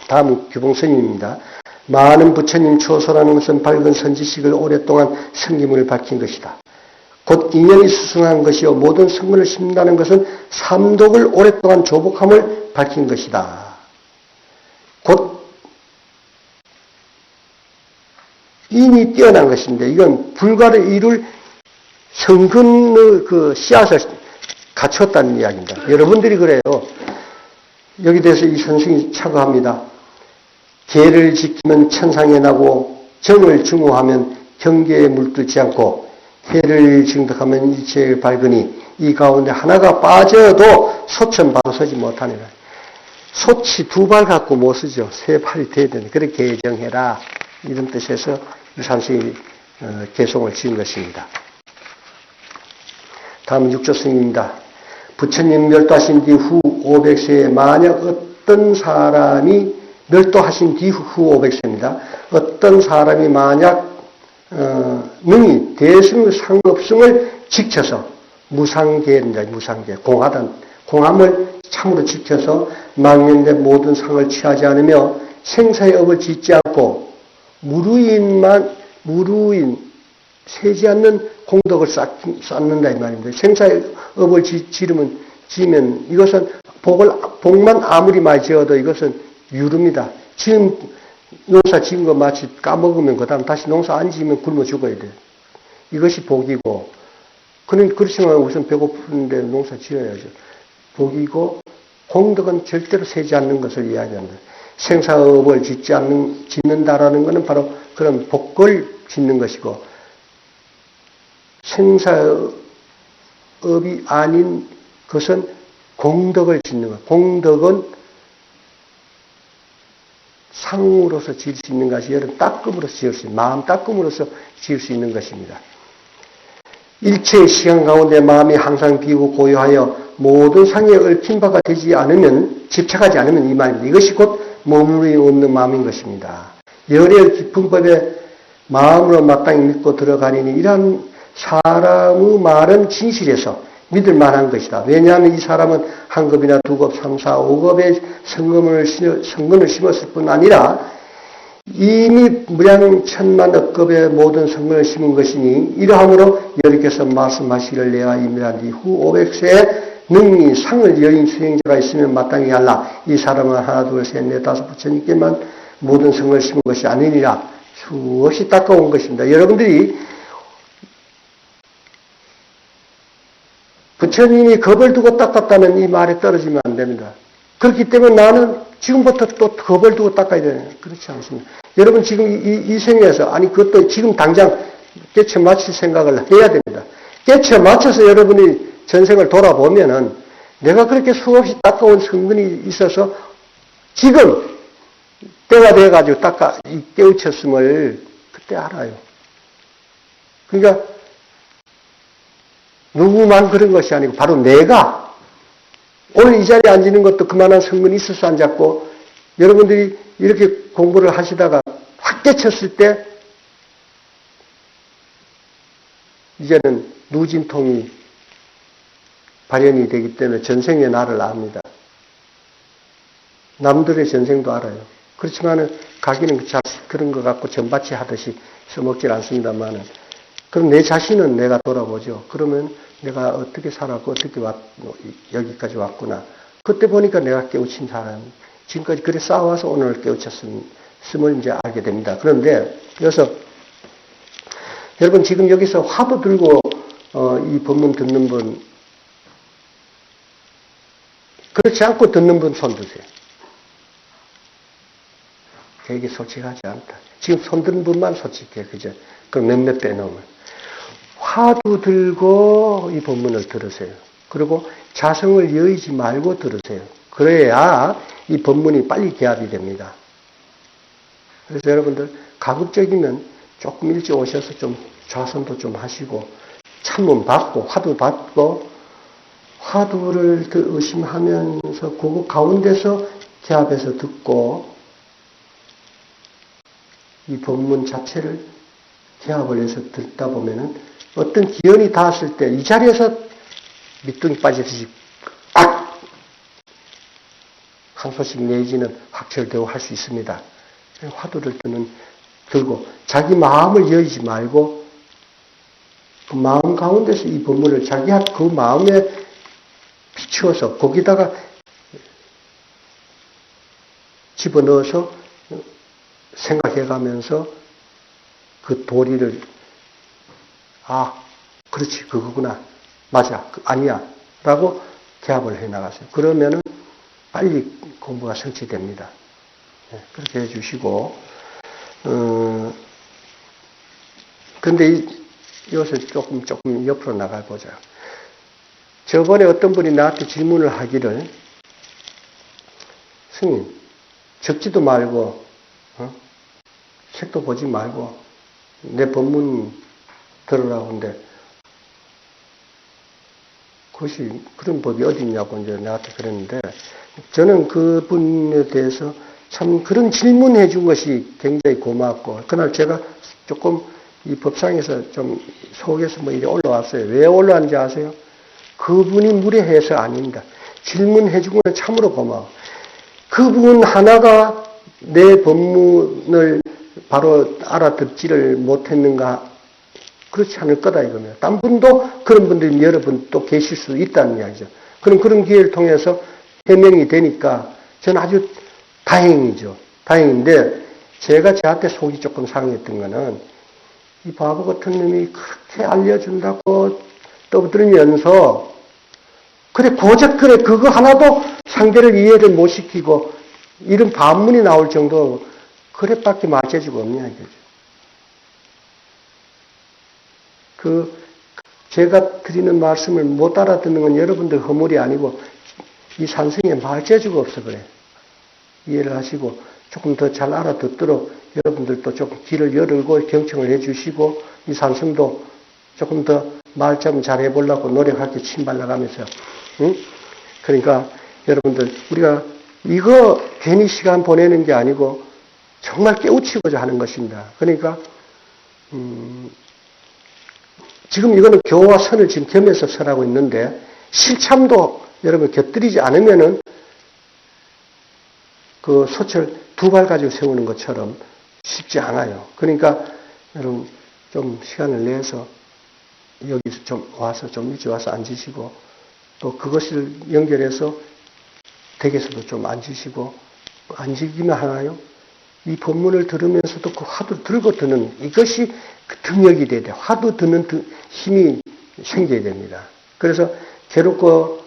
다음은 규봉스님입니다. 많은 부처님 초소라는 것은 밝은 선지식을 오랫동안 성김을 밝힌 것이다. 곧 인연이 수승한 것이요 모든 성문을 심는다는 것은 삼독을 오랫동안 조복함을 밝힌 것이다. 곧 인이 뛰어난 것인데 이건 불가를 이룰 성근의 그 씨앗을 갖췄다는 이야기입니다. 여러분들이 그래요. 여기 대해서 이 선생이 차고합니다. 계를 지키면 천상에 나고 정을 증오하면 경계에 물들지 않고 해를 증득하면 일체에 밝으니 이 가운데 하나가 빠져도 소천 바로 서지 못하니라. 소치 두 발 갖고 못 쓰죠. 세 발이 돼야 되는데 그렇게 개정해라. 이런 뜻에서 선생이 개송을 지은 것입니다. 다음은 육조스님입니다. 부처님 멸도하신 뒤 후 500세에 만약 어떤 사람이 멸도하신 뒤 후 500세입니다. 어떤 사람이 만약 능히 대승 상업승을 지켜서 무상계입니다. 무상계 공함을 참으로 지켜서 망년된 모든 상을 취하지 않으며 생사의 업을 짓지 않고 무루인 세지 않는 공덕을 쌓는다 이 말입니다. 생사의 업을 지면 이것은 복만 아무리 많이 지어도 이것은 유릅니다. 지금 농사 지은 거 마치 까먹으면 그 다음 다시 농사 안 지으면 굶어 죽어야 돼요. 이것이 복이고 그렇지만 우선 배고픈데 농사 지어야죠. 복이고 공덕은 절대로 세지 않는 것을 이야기합니다. 생사업을 짓는다라는 것은 바로 그런 복을 짓는 것이고 생사업이 아닌 것은 공덕을 짓는 것. 공덕은 상으로서 지을 수 있는 것이 여러분 따끔으로서 지을 수 있는 마음 따끔으로서 지을 수 있는 것입니다. 일체의 시간 가운데 마음이 항상 비고 고요하여 모든 상에 얽힌 바가 되지 않으면 집착하지 않으면 이 말입니다. 이것이 곧 머무름이 없는 마음인 것입니다. 열의 깊은 법에 마음으로 마땅히 믿고 들어가니 이러한 사람의 말은 진실에서 믿을 만한 것이다. 왜냐하면 이 사람은 한 급이나 두 급, 3, 4, 5급의 성근을 심었을 뿐 아니라 이미 무량 천만 억급의 모든 성근을 심은 것이니 이러함으로 여러께서 말씀하시기를 내가 임밀한 뒤 후 500세에 능히 상을 여인 수행자가 있으면 마땅히 할라. 이 사람은 하나, 둘, 셋, 넷, 다섯 부처님께만 모든 성을 심은 것이 아니니라. 수없이 닦아온 것입니다. 여러분들이 부처님이 겁을 두고 닦았다는 이 말에 떨어지면 안 됩니다. 그렇기 때문에 나는 지금부터 또 겁을 두고 닦아야 되는 그렇지 않습니다. 여러분 지금 이 생에서 아니 그것도 지금 당장 깨쳐 맞출 생각을 해야 됩니다. 깨쳐 맞춰서 여러분이 전생을 돌아보면은 내가 그렇게 수없이 닦아온 성근이 있어서 지금 때가 돼가지고 깨우쳤음을 그때 알아요. 그러니까 누구만 그런 것이 아니고 바로 내가 오늘 이 자리에 앉는 것도 그만한 성근이 있어서 앉았고 여러분들이 이렇게 공부를 하시다가 확 깨쳤을 때 이제는 누진통이 발현이 되기 때문에 전생의 나를 압니다. 남들의 전생도 알아요. 그렇지만은 가기는 그런 것 갖고 전바치 하듯이 써먹질 않습니다만은 그럼 내 자신은 내가 돌아보죠. 그러면 내가 어떻게 살았고 어떻게 여기까지 왔구나. 그때 보니까 내가 깨우친 사람. 지금까지 그래 싸워서 오늘 깨우쳤음을 이제 알게 됩니다. 그런데 여기서 여러분 지금 여기서 화두 들고 이 법문 듣는 분 그렇지 않고 듣는 분 손 드세요. 되게 솔직하지 않다. 지금 손든 분만 솔직해. 그죠? 그럼 몇몇 빼놓으면. 화두 들고 이 본문을 들으세요. 그리고 자성을 여의지 말고 들으세요. 그래야 이 본문이 빨리 개합이 됩니다. 그래서 여러분들 가급적이면 조금 일찍 오셔서 좀 좌선도 좀 하시고 찬문 받고 화두 받고 화두를 그 의심하면서 그 가운데서 개합해서 듣고 이 본문 자체를 개합을 해서 듣다 보면은 어떤 기연이 닿았을 때 이 자리에서 밑둥이 빠지듯이 한 소식 내지는 확철되고 할 수 있습니다. 화두를 들고 자기 마음을 여의지 말고 그 마음 가운데서 이 본문을 자기 그 마음에 비추어서 거기다가 집어넣어서 생각해가면서 그 도리를 그렇지 그거구나 맞아 아니야 라고 개합을 해나가세요. 그러면은 빨리 공부가 성취됩니다. 그렇게 해주시고 근데 이것을 조금 옆으로 나가보자. 저번에 어떤 분이 나한테 질문을 하기를 스님 적지도 말고 책도 보지 말고 내 법문 들으라고 하는데 그것이 그런 법이 어디 있냐고 이제 나한테 그랬는데 저는 그분에 대해서 참 그런 질문해 준 것이 굉장히 고맙고 그날 제가 조금 이 법상에서 좀 속에서 뭐 이렇게 올라왔어요. 왜 올라왔는지 아세요? 그분이 무례해서 아닙니다. 질문해 준 건 참으로 고마워. 그분 하나가 내 법문을 바로 알아듣지를 못했는가? 그렇지 않을 거다 이거면. 딴 분도 그런 분들이 여러 분 또 계실 수 있다는 이야기죠. 그럼 그런 기회를 통해서 해명이 되니까 저는 아주 다행이죠. 다행인데 제가 저한테 속이 조금 상했던 거는 이 바보 같은 놈이 그렇게 알려준다고 떠들면서 그래 고작 그래 그거 하나도 상대를 이해를 못 시키고 이런 반문이 나올 정도 그래밖에 맞아주고 없냐 이거죠. 제가 드리는 말씀을 못 알아듣는 건 여러분들 허물이 아니고 이 산성에 말재주가 없어 그래. 이해를 하시고 조금 더 잘 알아듣도록 여러분들도 조금 귀를 열고 경청을 해주시고 이 산성도 조금 더 말 좀 잘 해보려고 노력하게 침발라가면서 그러니까 여러분들 우리가 이거 괜히 시간 보내는 게 아니고 정말 깨우치고자 하는 것입니다. 그러니까 지금 이거는 교와 선을 지금 겸해서 설하고 있는데 실참도 여러분 곁들이지 않으면은 그 소철 두 발 가지고 세우는 것처럼 쉽지 않아요. 그러니까 여러분 좀 시간을 내서 여기서 좀 와서 좀 일찍 와서 앉으시고 또 그것을 연결해서 댁에서도 좀 앉으시고 앉으기만 하나요? 이 본문을 들으면서도 그 화두 들고 드는 이것이 그 등력이 돼야 돼. 화두 드는 힘이 생겨야 됩니다. 그래서 괴롭고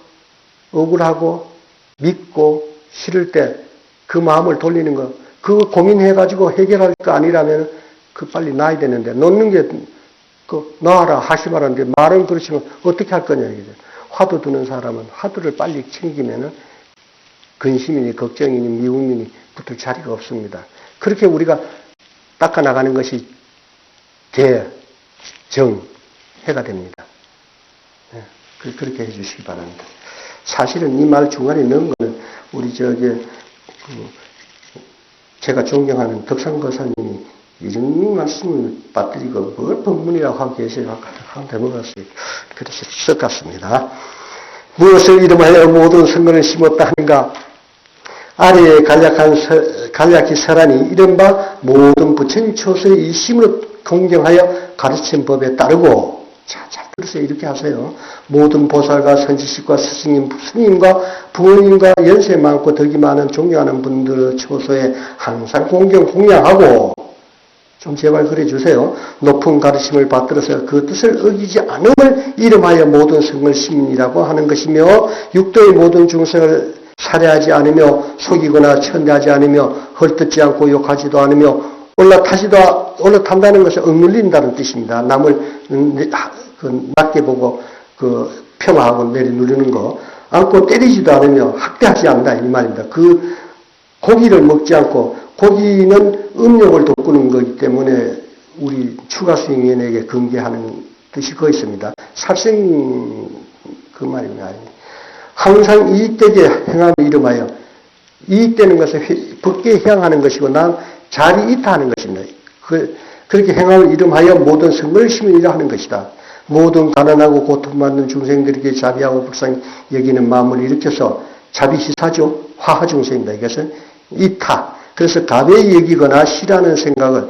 억울하고 믿고 싫을 때 그 마음을 돌리는 거 그거 고민해가지고 해결할 거 아니라면 그 빨리 놔야 되는데 놓는 게 그 놔라 하시마라는데 말은 그렇지만 어떻게 할 거냐 이게 화두 드는 사람은 화두를 빨리 챙기면은 근심이니 걱정이니 미움이니 붙을 자리가 없습니다. 그렇게 우리가 닦아 나가는 것이 정해가 됩니다. 네, 그렇게 해주시기 바랍니다. 사실은 이 말 중간에 넣은 거는 우리 제가 존경하는 덕상거사님이 이런 말씀을 빠뜨리고 뭘 법문이라고 하고 계세요. 한 대목었어요. 그래서 썩었습니다. 무엇을 이름하여 모든 선거를 심었다 하는가? 아래에 간략히 설하니 이른바 모든 부처님 초소의 일심으로 공경하여 가르친 법에 따르고 잘 들으세요. 이렇게 하세요. 모든 보살과 선지식과 스님과 부모님과 연세 많고 덕이 많은 존경하는 분들의 초소에 항상 공경弘양하고 좀 제발 그래 주세요. 높은 가르침을 받들어서 그 뜻을 어기지 않음을 이름하여 모든 성을 심이라고 하는 것이며 육도의 모든 중생을 살해하지 않으며 속이거나 천대하지 않으며 헐뜯지 않고 욕하지도 않으며 올라탄다는 것은 억눌린다는 뜻입니다. 남을 낮게 보고 평화하고 내려누르는 거. 않고 때리지도 않으며 학대하지 않는다 이 말입니다. 고기를 먹지 않고 고기는 음욕을 돋구는 거기 때문에 우리 추가수행인에게 금기하는 뜻이 거기 있습니다. 살생 말입니다. 항상 이익되게 행함을 이름하여 이익되는 것은 법계에 향하는 것이고 난 자리 이타하는 것입니다. 그렇게 행함을 이름하여 모든 성을 심으리라 하는 것이다. 모든 가난하고 고통받는 중생들에게 자비하고 불쌍히 여기는 마음을 일으켜서 자비시사죠. 화하중생입니다. 이것은 이타. 그래서 가벼이 여기거나 싫어하는 생각을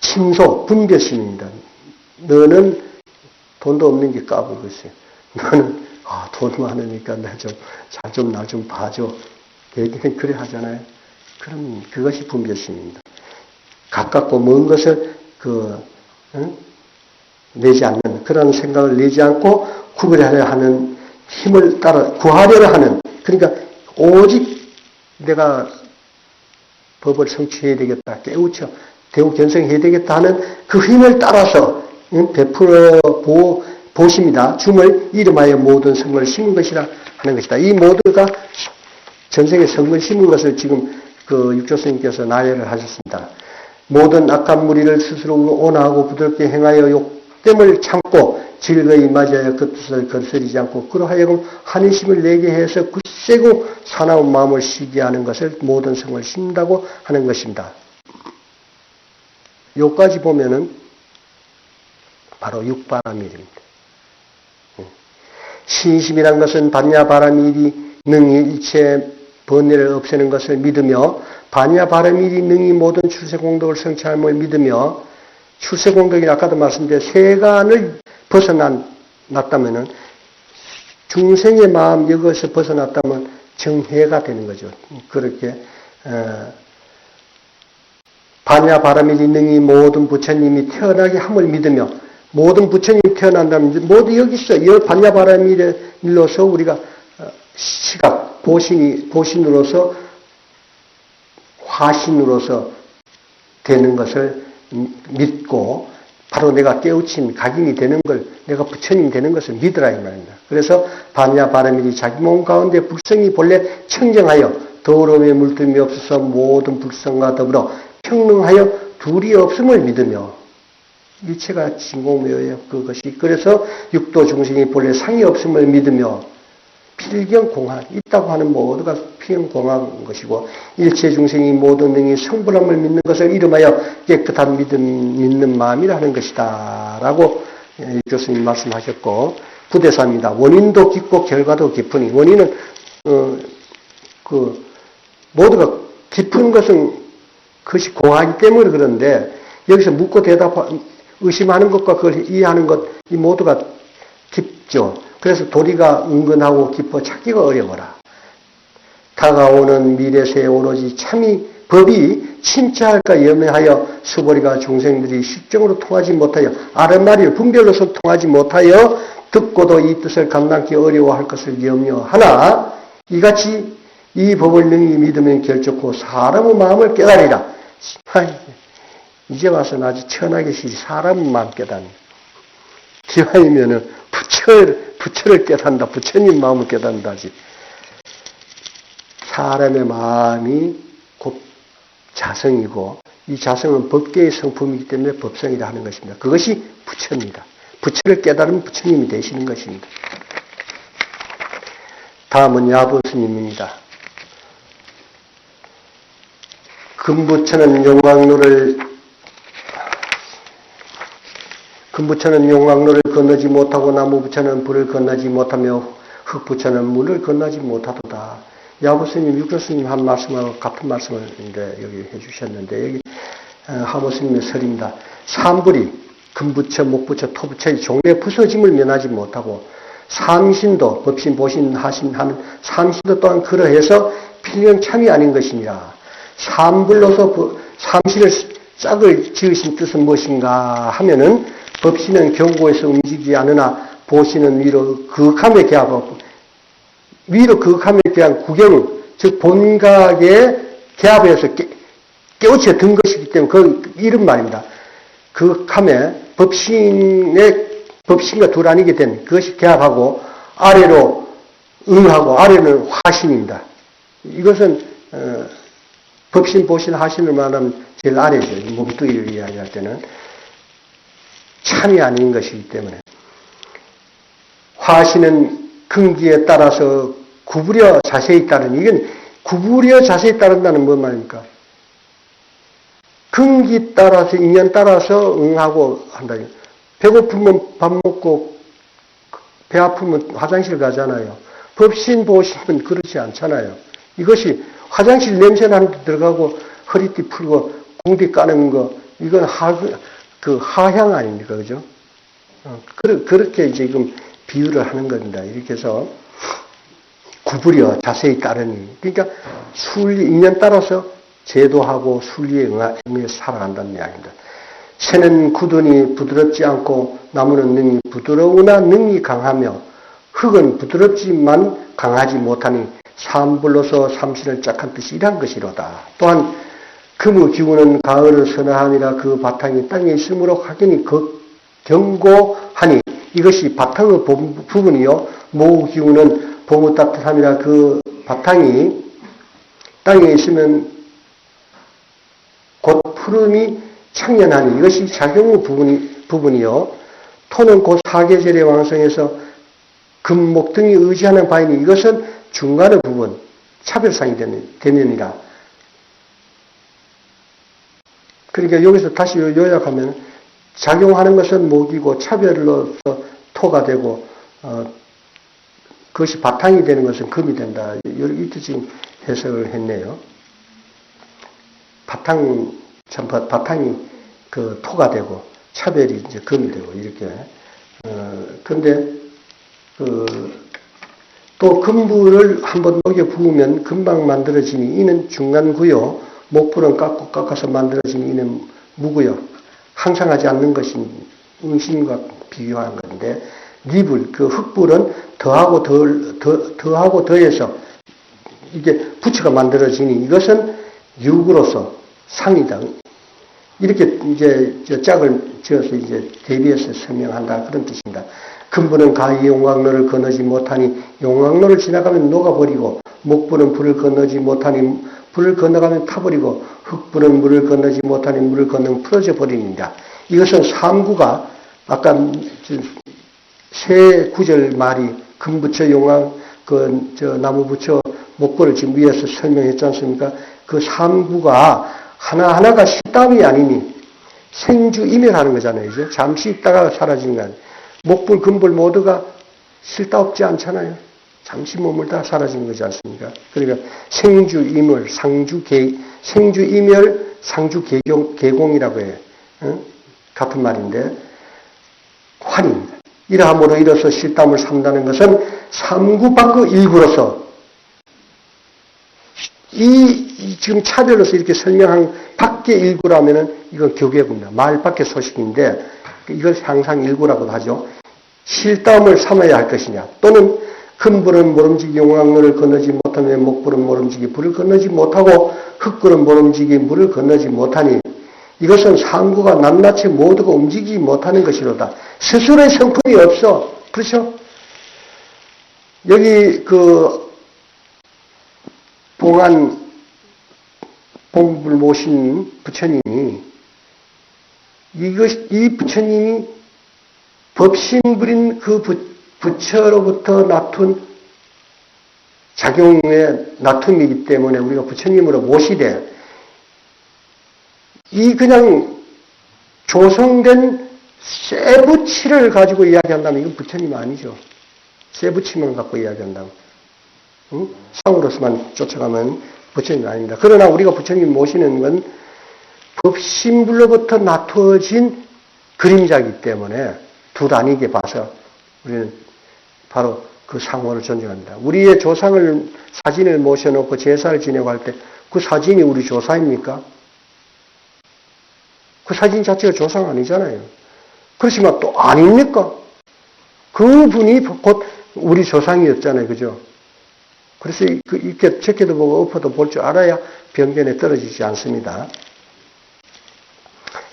침소, 분별심입니다. 너는 돈도 없는 게 까불겠어요. 너는 돈 많으니까 나 좀 봐줘. 얘기는 그래 하잖아요. 그럼 그것이 분별심입니다. 가깝고 먼 것을 내지 않는 그런 생각을 내지 않고 구별하려 하는 힘을 따라 구하려 하는 그러니까 오직 내가 법을 성취해야 되겠다. 깨우쳐 대우 견성해야 되겠다 하는 그 힘을 따라서 베풀어 보십니다. 줌을 이름하여 모든 성을 심은 것이라 하는 것이다. 이 모두가 전생에 성을 심은 것을 지금 육조스님께서 나열을 하셨습니다. 모든 악한 무리를 스스로 온화하고 부드럽게 행하여 욕됨을 참고 즐거이 맞이하여 그 뜻을 거스리지 않고 그러하여금 한의심을 내게 해서 굳세고 사나운 마음을 쉬게 하는 것을 모든 성을 심는다고 하는 것입니다. 요까지 보면은 바로 육바라밀입니다. 신심이란 것은 반야바라밀이 능히 일체 번뇌를 없애는 것을 믿으며 반야바라밀이 능히 모든 출세공덕을 성취함을 믿으며 출세공덕이 아까도 말씀드린 세간을 벗어났다면은 중생의 마음 여기서 벗어났다면 정해가 되는 거죠. 그렇게 반야바라밀이 능히 모든 부처님이 태어나게 함을 믿으며 모든 부처님이 태어난다면 모두 여기서 이 반야바라밀로서 우리가 시각 보신으로서 화신으로서 되는 것을 믿고 바로 내가 깨우친 각인이 되는 걸 내가 부처님 되는 것을 믿으라 이 말입니다. 그래서 반야바라밀이 자기 몸 가운데 불성이 본래 청정하여 더러움에 물들임이 없어서 모든 불성과 더불어 평능하여 둘이 없음을 믿으며 일체가 진공묘예요. 그것이 그래서 육도 중생이 본래 상이 없음을 믿으며 필경공학 있다고 하는 모두가 필경공학인 것이고 일체 중생이 모든 능히 성불함을 믿는 것을 이름하여 깨끗한 믿는 마음이라 하는 것이다 라고 교수님 말씀하셨고 부대사입니다. 원인도 깊고 결과도 깊으니 원인은 모두가 깊은 것은 그것이 공하기 때문에 그런데 여기서 묻고 의심하는 것과 그걸 이해하는 것 이 모두가 깊죠. 그래서 도리가 은근하고 깊어 찾기가 어려워라. 다가오는 미래세에 오로지 참이 법이 침체할까 염려하여 수보리가 중생들이 실정으로 통하지 못하여 아랫말이 분별로서 통하지 못하여 듣고도 이 뜻을 감당하기 어려워할 것을 염려하나 이같이 이 법을 능히 믿으면 결정코 사람의 마음을 깨달으리라. 이제 와서는 아주 천하게 시지 사람의 마음 깨닫는. 기왕이면은 부처를 깨닫는다. 부처님 마음을 깨닫는다지. 사람의 마음이 곧 자성이고 이 자성은 법계의 성품이기 때문에 법성이라 하는 것입니다. 그것이 부처입니다. 부처를 깨달으면 부처님이 되시는 것입니다. 다음은 야부스님입니다. 금부처는 용광로를 건너지 못하고 나무부처는 불을 건너지 못하며 흙부처는 물을 건너지 못하도다. 야부스님, 육조스님 한 말씀하고 같은 말씀을 이제 여기 해주셨는데 여기 하부스님의 설입니다. 삼불이 금부처, 목부처, 토부처의 종류의 부서짐을 면하지 못하고 삼신도 법신, 보신, 하신 하는 삼신도 또한 그러해서 필경참이 아닌 것이니라. 삼불로서 삼신을 짝을 지으신 뜻은 무엇인가 하면은 법신은 경고에서 움직이지 않으나 보신은 위로 극함에 개하고 위로 그 감에 대한 구경, 즉 본각의 개합에서 깨우쳐 든 것이기 때문에 그 이런 말입니다. 그 감에 법신과 두란이게 된 그것이 개합하고 아래로 응하고 아래는 화신입니다. 이것은 법신, 보신, 하신을 말하면 제일 아래죠. 몸뚱이를 이야기할 때는 참이 아닌 것이기 때문에 화신은 근기에 따라서 구부려 자세히 따르는, 이건 구부려 자세히 따른다는 뭔 말입니까? 근기 따라서, 인연 따라서 응하고 한다. 배고프면 밥 먹고 배 아프면 화장실 가잖아요. 법신, 보신은 그렇지 않잖아요. 이것이 화장실 냄새 나는 데 들어가고 허리띠 풀고 궁디 까는 거, 이건 하향 아닙니까? 그죠? 그렇게 지금 비유를 하는 겁니다. 이렇게 해서 구부려 자세히 따르니. 그러니까 순리, 인연 따라서 제도하고 순리에 응해 살아간다는 이야기입니다. 새는 굳으니 부드럽지 않고 나무는 능히 부드러우나 능히 강하며 흙은 부드럽지만 강하지 못하니 삼불로서 삼신을 짝한 뜻이 이러한 것이로다. 또한 금의 기운은 가을을 선하니라 그 바탕이 땅에 있으므로 확연히 경고하니 이것이 바탕의 부분이요. 모의 기운은 봄의 따뜻함이라 그 바탕이 땅에 있으면 곧 푸름이 창년하니 이것이 작용의 부분이요. 토는 곧 사계절의 왕성해서 금목 등이 의지하는 바이니 이것은 중간의 부분, 차별상이 되면이라. 그러니까 여기서 다시 요약하면 작용하는 것은 목이고 차별로서 토가 되고 그것이 바탕이 되는 것은 금이 된다. 이렇게 지금 해석을 했네요. 바탕이 그 토가 되고 차별이 이제 금이 되고 이렇게. 근데 또 금부를 한번 녹여 부으면 금방 만들어지니 이는 중간구요. 목불은 깎아서 만들어지니 이는 무구요. 항상하지 않는 것인 응신과 비교하는 건데 니불, 그 흙불은 더하고 더해서 이게 부처가 만들어지니 이것은 육으로서 상이다. 이렇게 이제 짝을 지어서 이제 대비해서 설명한다. 그런 뜻입니다. 금불은 가히 용광로를 건너지 못하니 용광로를 지나가면 녹아버리고 목불은 불을 건너지 못하니 불을 건너가면 타버리고 흙불은 물을 건너지 못하니 물을 건너면 풀어져 버립니다. 이것은 삼구가 아까 세 구절 말이 금부처 용광 나무부처 목불을 지금 위에서 설명했지 않습니까? 그 삼구가 하나하나가 실담이 아니니 생주이멸하는 거잖아요. 이제 잠시 있다가 사라지는 거 아니에요. 목불, 금불 모두가 쓸데없지 않잖아요. 잠시 머물다 사라지는 거지 않습니까? 그러니까 생주이멸, 생주이멸, 상주개공이라고 해요. 같은 말인데 환입니다. 이러함으로 이로써 실담을 삼다는 것은 삼구 밖의 일구로서 이 지금 차별로서 이렇게 설명한 밖의 일구라면은 이건 교계입니다. 말 밖의 소식인데 이걸 항상 일구라고도 하죠. 실담을 삼아야 할 것이냐. 또는 금불은 모름지기 용광로를 건너지 못하며 목불은 모름지기 불을 건너지 못하고 흙불은 모름지기 물을 건너지 못하니 이것은 상구가 낱낱이 모두가 움직이지 못하는 것이로다. 스스로의 성품이 없어. 그렇죠? 여기 봉불 모신 부처님이 이 부처님이 법신불인 그 부처로부터 나툰 작용의 나툼이기 때문에 우리가 부처님으로 모시되 이 그냥 조성된 쇠부치를 가지고 이야기한다면 이건 부처님 아니죠. 쇠부치만 갖고 이야기한다면 상으로서만 쫓아가면 부처님 아닙니다. 그러나 우리가 부처님 모시는 건 법신불로부터 나투어진 그림자이기 때문에 두 단위게 봐서 우리는 바로 그 상호를 존중합니다. 우리의 조상을 사진을 모셔놓고 제사를 지내고 할 때 그 사진이 우리 조사입니까? 그 사진 자체가 조상 아니잖아요. 그렇지만 또 아닙니까? 그분이 곧 우리 조상이었잖아요. 그죠? 그래서 이렇게 적게도 보고 엎어도 볼 줄 알아야 변변에 떨어지지 않습니다.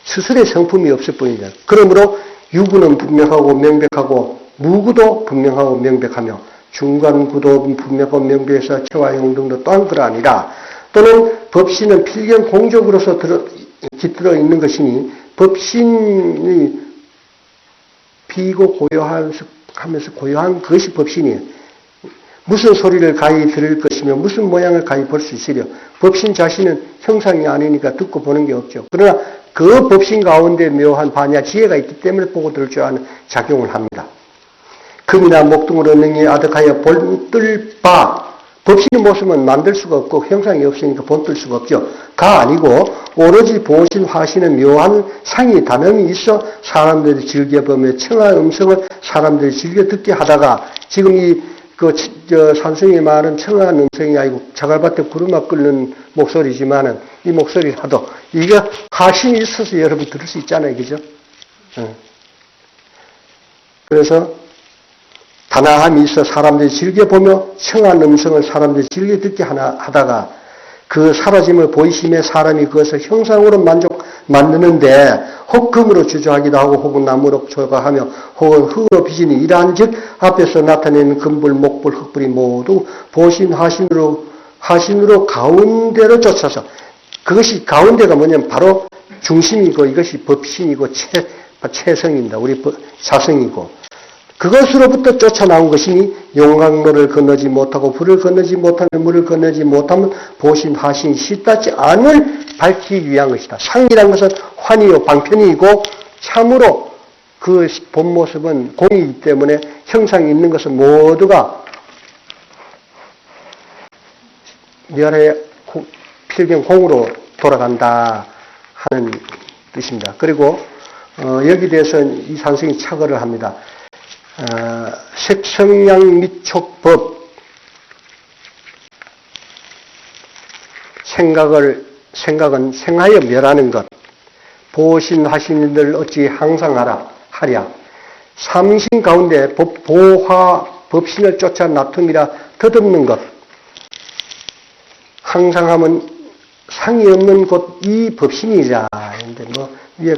스스로의 성품이 없을 뿐이다. 그러므로 유구는 분명하고 명백하고 무구도 분명하고 명백하며 중간구도 분명하고 명백해서 체화형 등도 또한 그러하니라. 또는 법신은 필경 공적으로서 깃들어 있는 것이니 법신이 비고 고요하면서 고요한 그것이 법신이에요. 무슨 소리를 가히 들을 것이며 무슨 모양을 가히 볼 수 있으려. 법신 자신은 형상이 아니니까 듣고 보는 게 없죠. 그러나 그 법신 가운데 묘한 반야 지혜가 있기 때문에 보고 들을 줄 아는 작용을 합니다. 금이나 목등으로 능히 아득하여 본뜰 바. 법신의 모습은 만들 수가 없고 형상이 없으니까 본뜰 수가 없죠. 가 아니고 오로지 보신 화신의 묘한 상이 단음이 있어 사람들이 즐겨보며 청한 음성을 사람들이 즐겨 듣게 하다가 지금 산성이 말은 청한 음성이 아니고 자갈밭에 구르막 끓는 목소리지만은 이 목소리라도 이게 화신이 있어서 여러분 들을 수 있잖아요. 그죠? 그래서 단아함이 있어 사람들이 즐겨보며 청한 음성을 사람들이 즐겨 듣게 하다가 그 사라짐을 보이심에 사람이 그것을 형상으로 만드는데 혹 금으로 주저하기도 하고 혹은 나무로 조각하며 혹은 흙으로 빚으니 이러한 즉 앞에서 나타내는 금불, 목불, 흙불이 모두 보신 하신으로 가운데로 쫓아서 그것이 가운데가 뭐냐면 바로 중심이고 이것이 법신이고 체성입니다. 우리 자성이고 그것으로부터 쫓아나온 것이니 용광로를 건너지 못하고 불을 건너지 못하며 물을 건너지 못하면 보신 하신 시닿지 않을 밝히기 위한 것이다. 상이란 것은 환이요 방편이고 참으로 그 본 모습은 공이기 때문에 형상이 있는 것은 모두가 멸의 필경 공으로 돌아간다 하는 뜻입니다. 그리고 여기 대해서 이 산성이 착어를 합니다. 색성양 미촉법 생각은 생하여 멸하는 것 보신하시는들 어찌 항상 하랴 삼신 가운데 보화 법신을 쫓아 나툼이라 더듬는 것 항상하면 상이 없는 곳 이 법신이자 근데 위에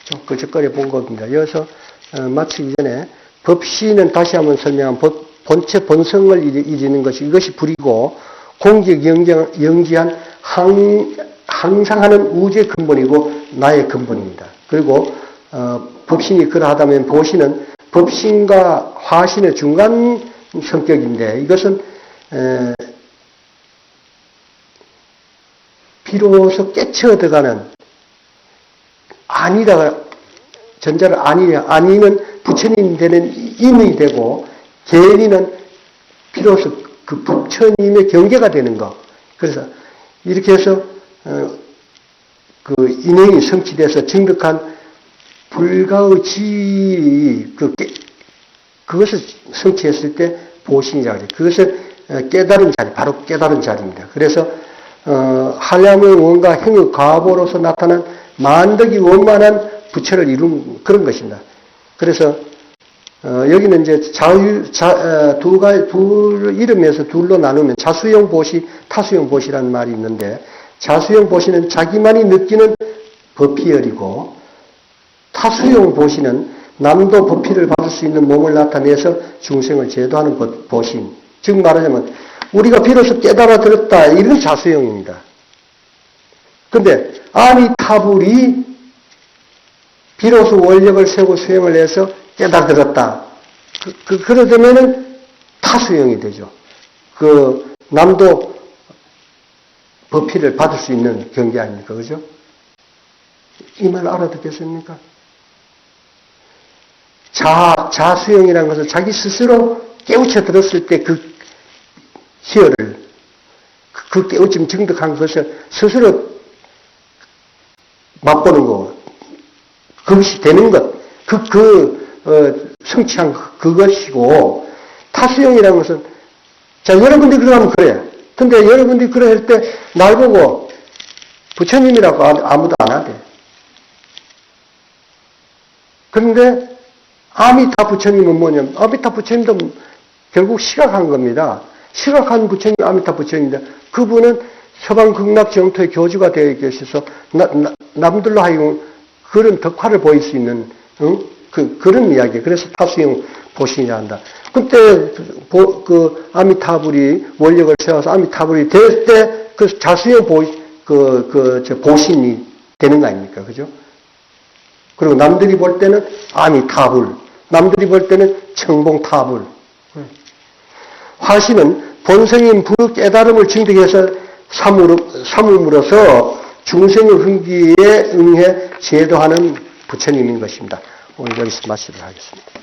좀 끄적거려 본 겁니다. 여기서 마치기 전에 법신은 다시 한번 설명한 본체 본성을 이루는 것이 이것이 불이고 공적 영지한 항상하는 우주의 근본이고 나의 근본입니다. 그리고 법신이 그러하다면 보신은 법신과 화신의 중간 성격인데 이것은 비로소 깨쳐 들어가는 아니다. 전자를 아니는 부처님 되는 인이 되고 계인이는 비로소 그 부처님의 경계가 되는 것. 그래서 이렇게 해서 그 인행이 성취돼서 증득한 불가의 지위 그것을 성취했을 때 보신이라고 해요. 그것을 깨달은 자리, 바로 깨달은 자리입니다. 그래서 한량의 원과 행의 과보로서 나타난 만덕이 원만한 부처를 이룬 그런 것입니다. 그래서 여기는 이제 이름에서 둘로 나누면 자수형 보시, 타수형 보시라는 말이 있는데 자수형 보시는 자기만이 느끼는 법피열이고 타수형 보시는 남도 법피를 받을 수 있는 몸을 나타내서 중생을 제도하는 보신. 즉 말하자면 우리가 비로소 깨달아 들었다 이런 자수형입니다. 근데 아미타불이 비로소 원력을 세고 수행을 해서 깨달았다. 그러려면은 타수형이 되죠. 남도 법피를 받을 수 있는 경계 아닙니까? 그죠? 이 말 알아듣겠습니까? 자수형이라는 것은 자기 스스로 깨우쳐 들었을 때 그 희열을, 그 깨우침 증득한 것을 스스로 맛보는 거. 그것이 되는 것, 성취한 그것이고, 타수형이라는 것은, 자, 여러분들이 그러면 그래. 근데 여러분들이 그래 할 때, 날 보고, 부처님이라고 아무도 안 하대. 그런데, 아미타 부처님은 뭐냐면, 아미타 부처님도 결국 시각한 겁니다. 실학한 부처님 아미타 부처님인데 그분은 서방 극락 정토의 교주가 되어 계셔서 남들로 하여금 그런 덕화를 보일 수 있는 그런 이야기. 그래서 타수형 보신이라 한다. 그때 그 아미타불이 원력을 세워서 아미타불이 될 때 그 자수형 보신이 되는 거 아닙니까? 그죠? 그리고 남들이 볼 때는 아미타불, 남들이 볼 때는 청봉타불. 화신은 본성인 불 깨달음을 증득해서 삼음으로써 중생의 흥기에 응해 제도하는 부처님인 것입니다. 오늘 여기서 마치도록 하겠습니다.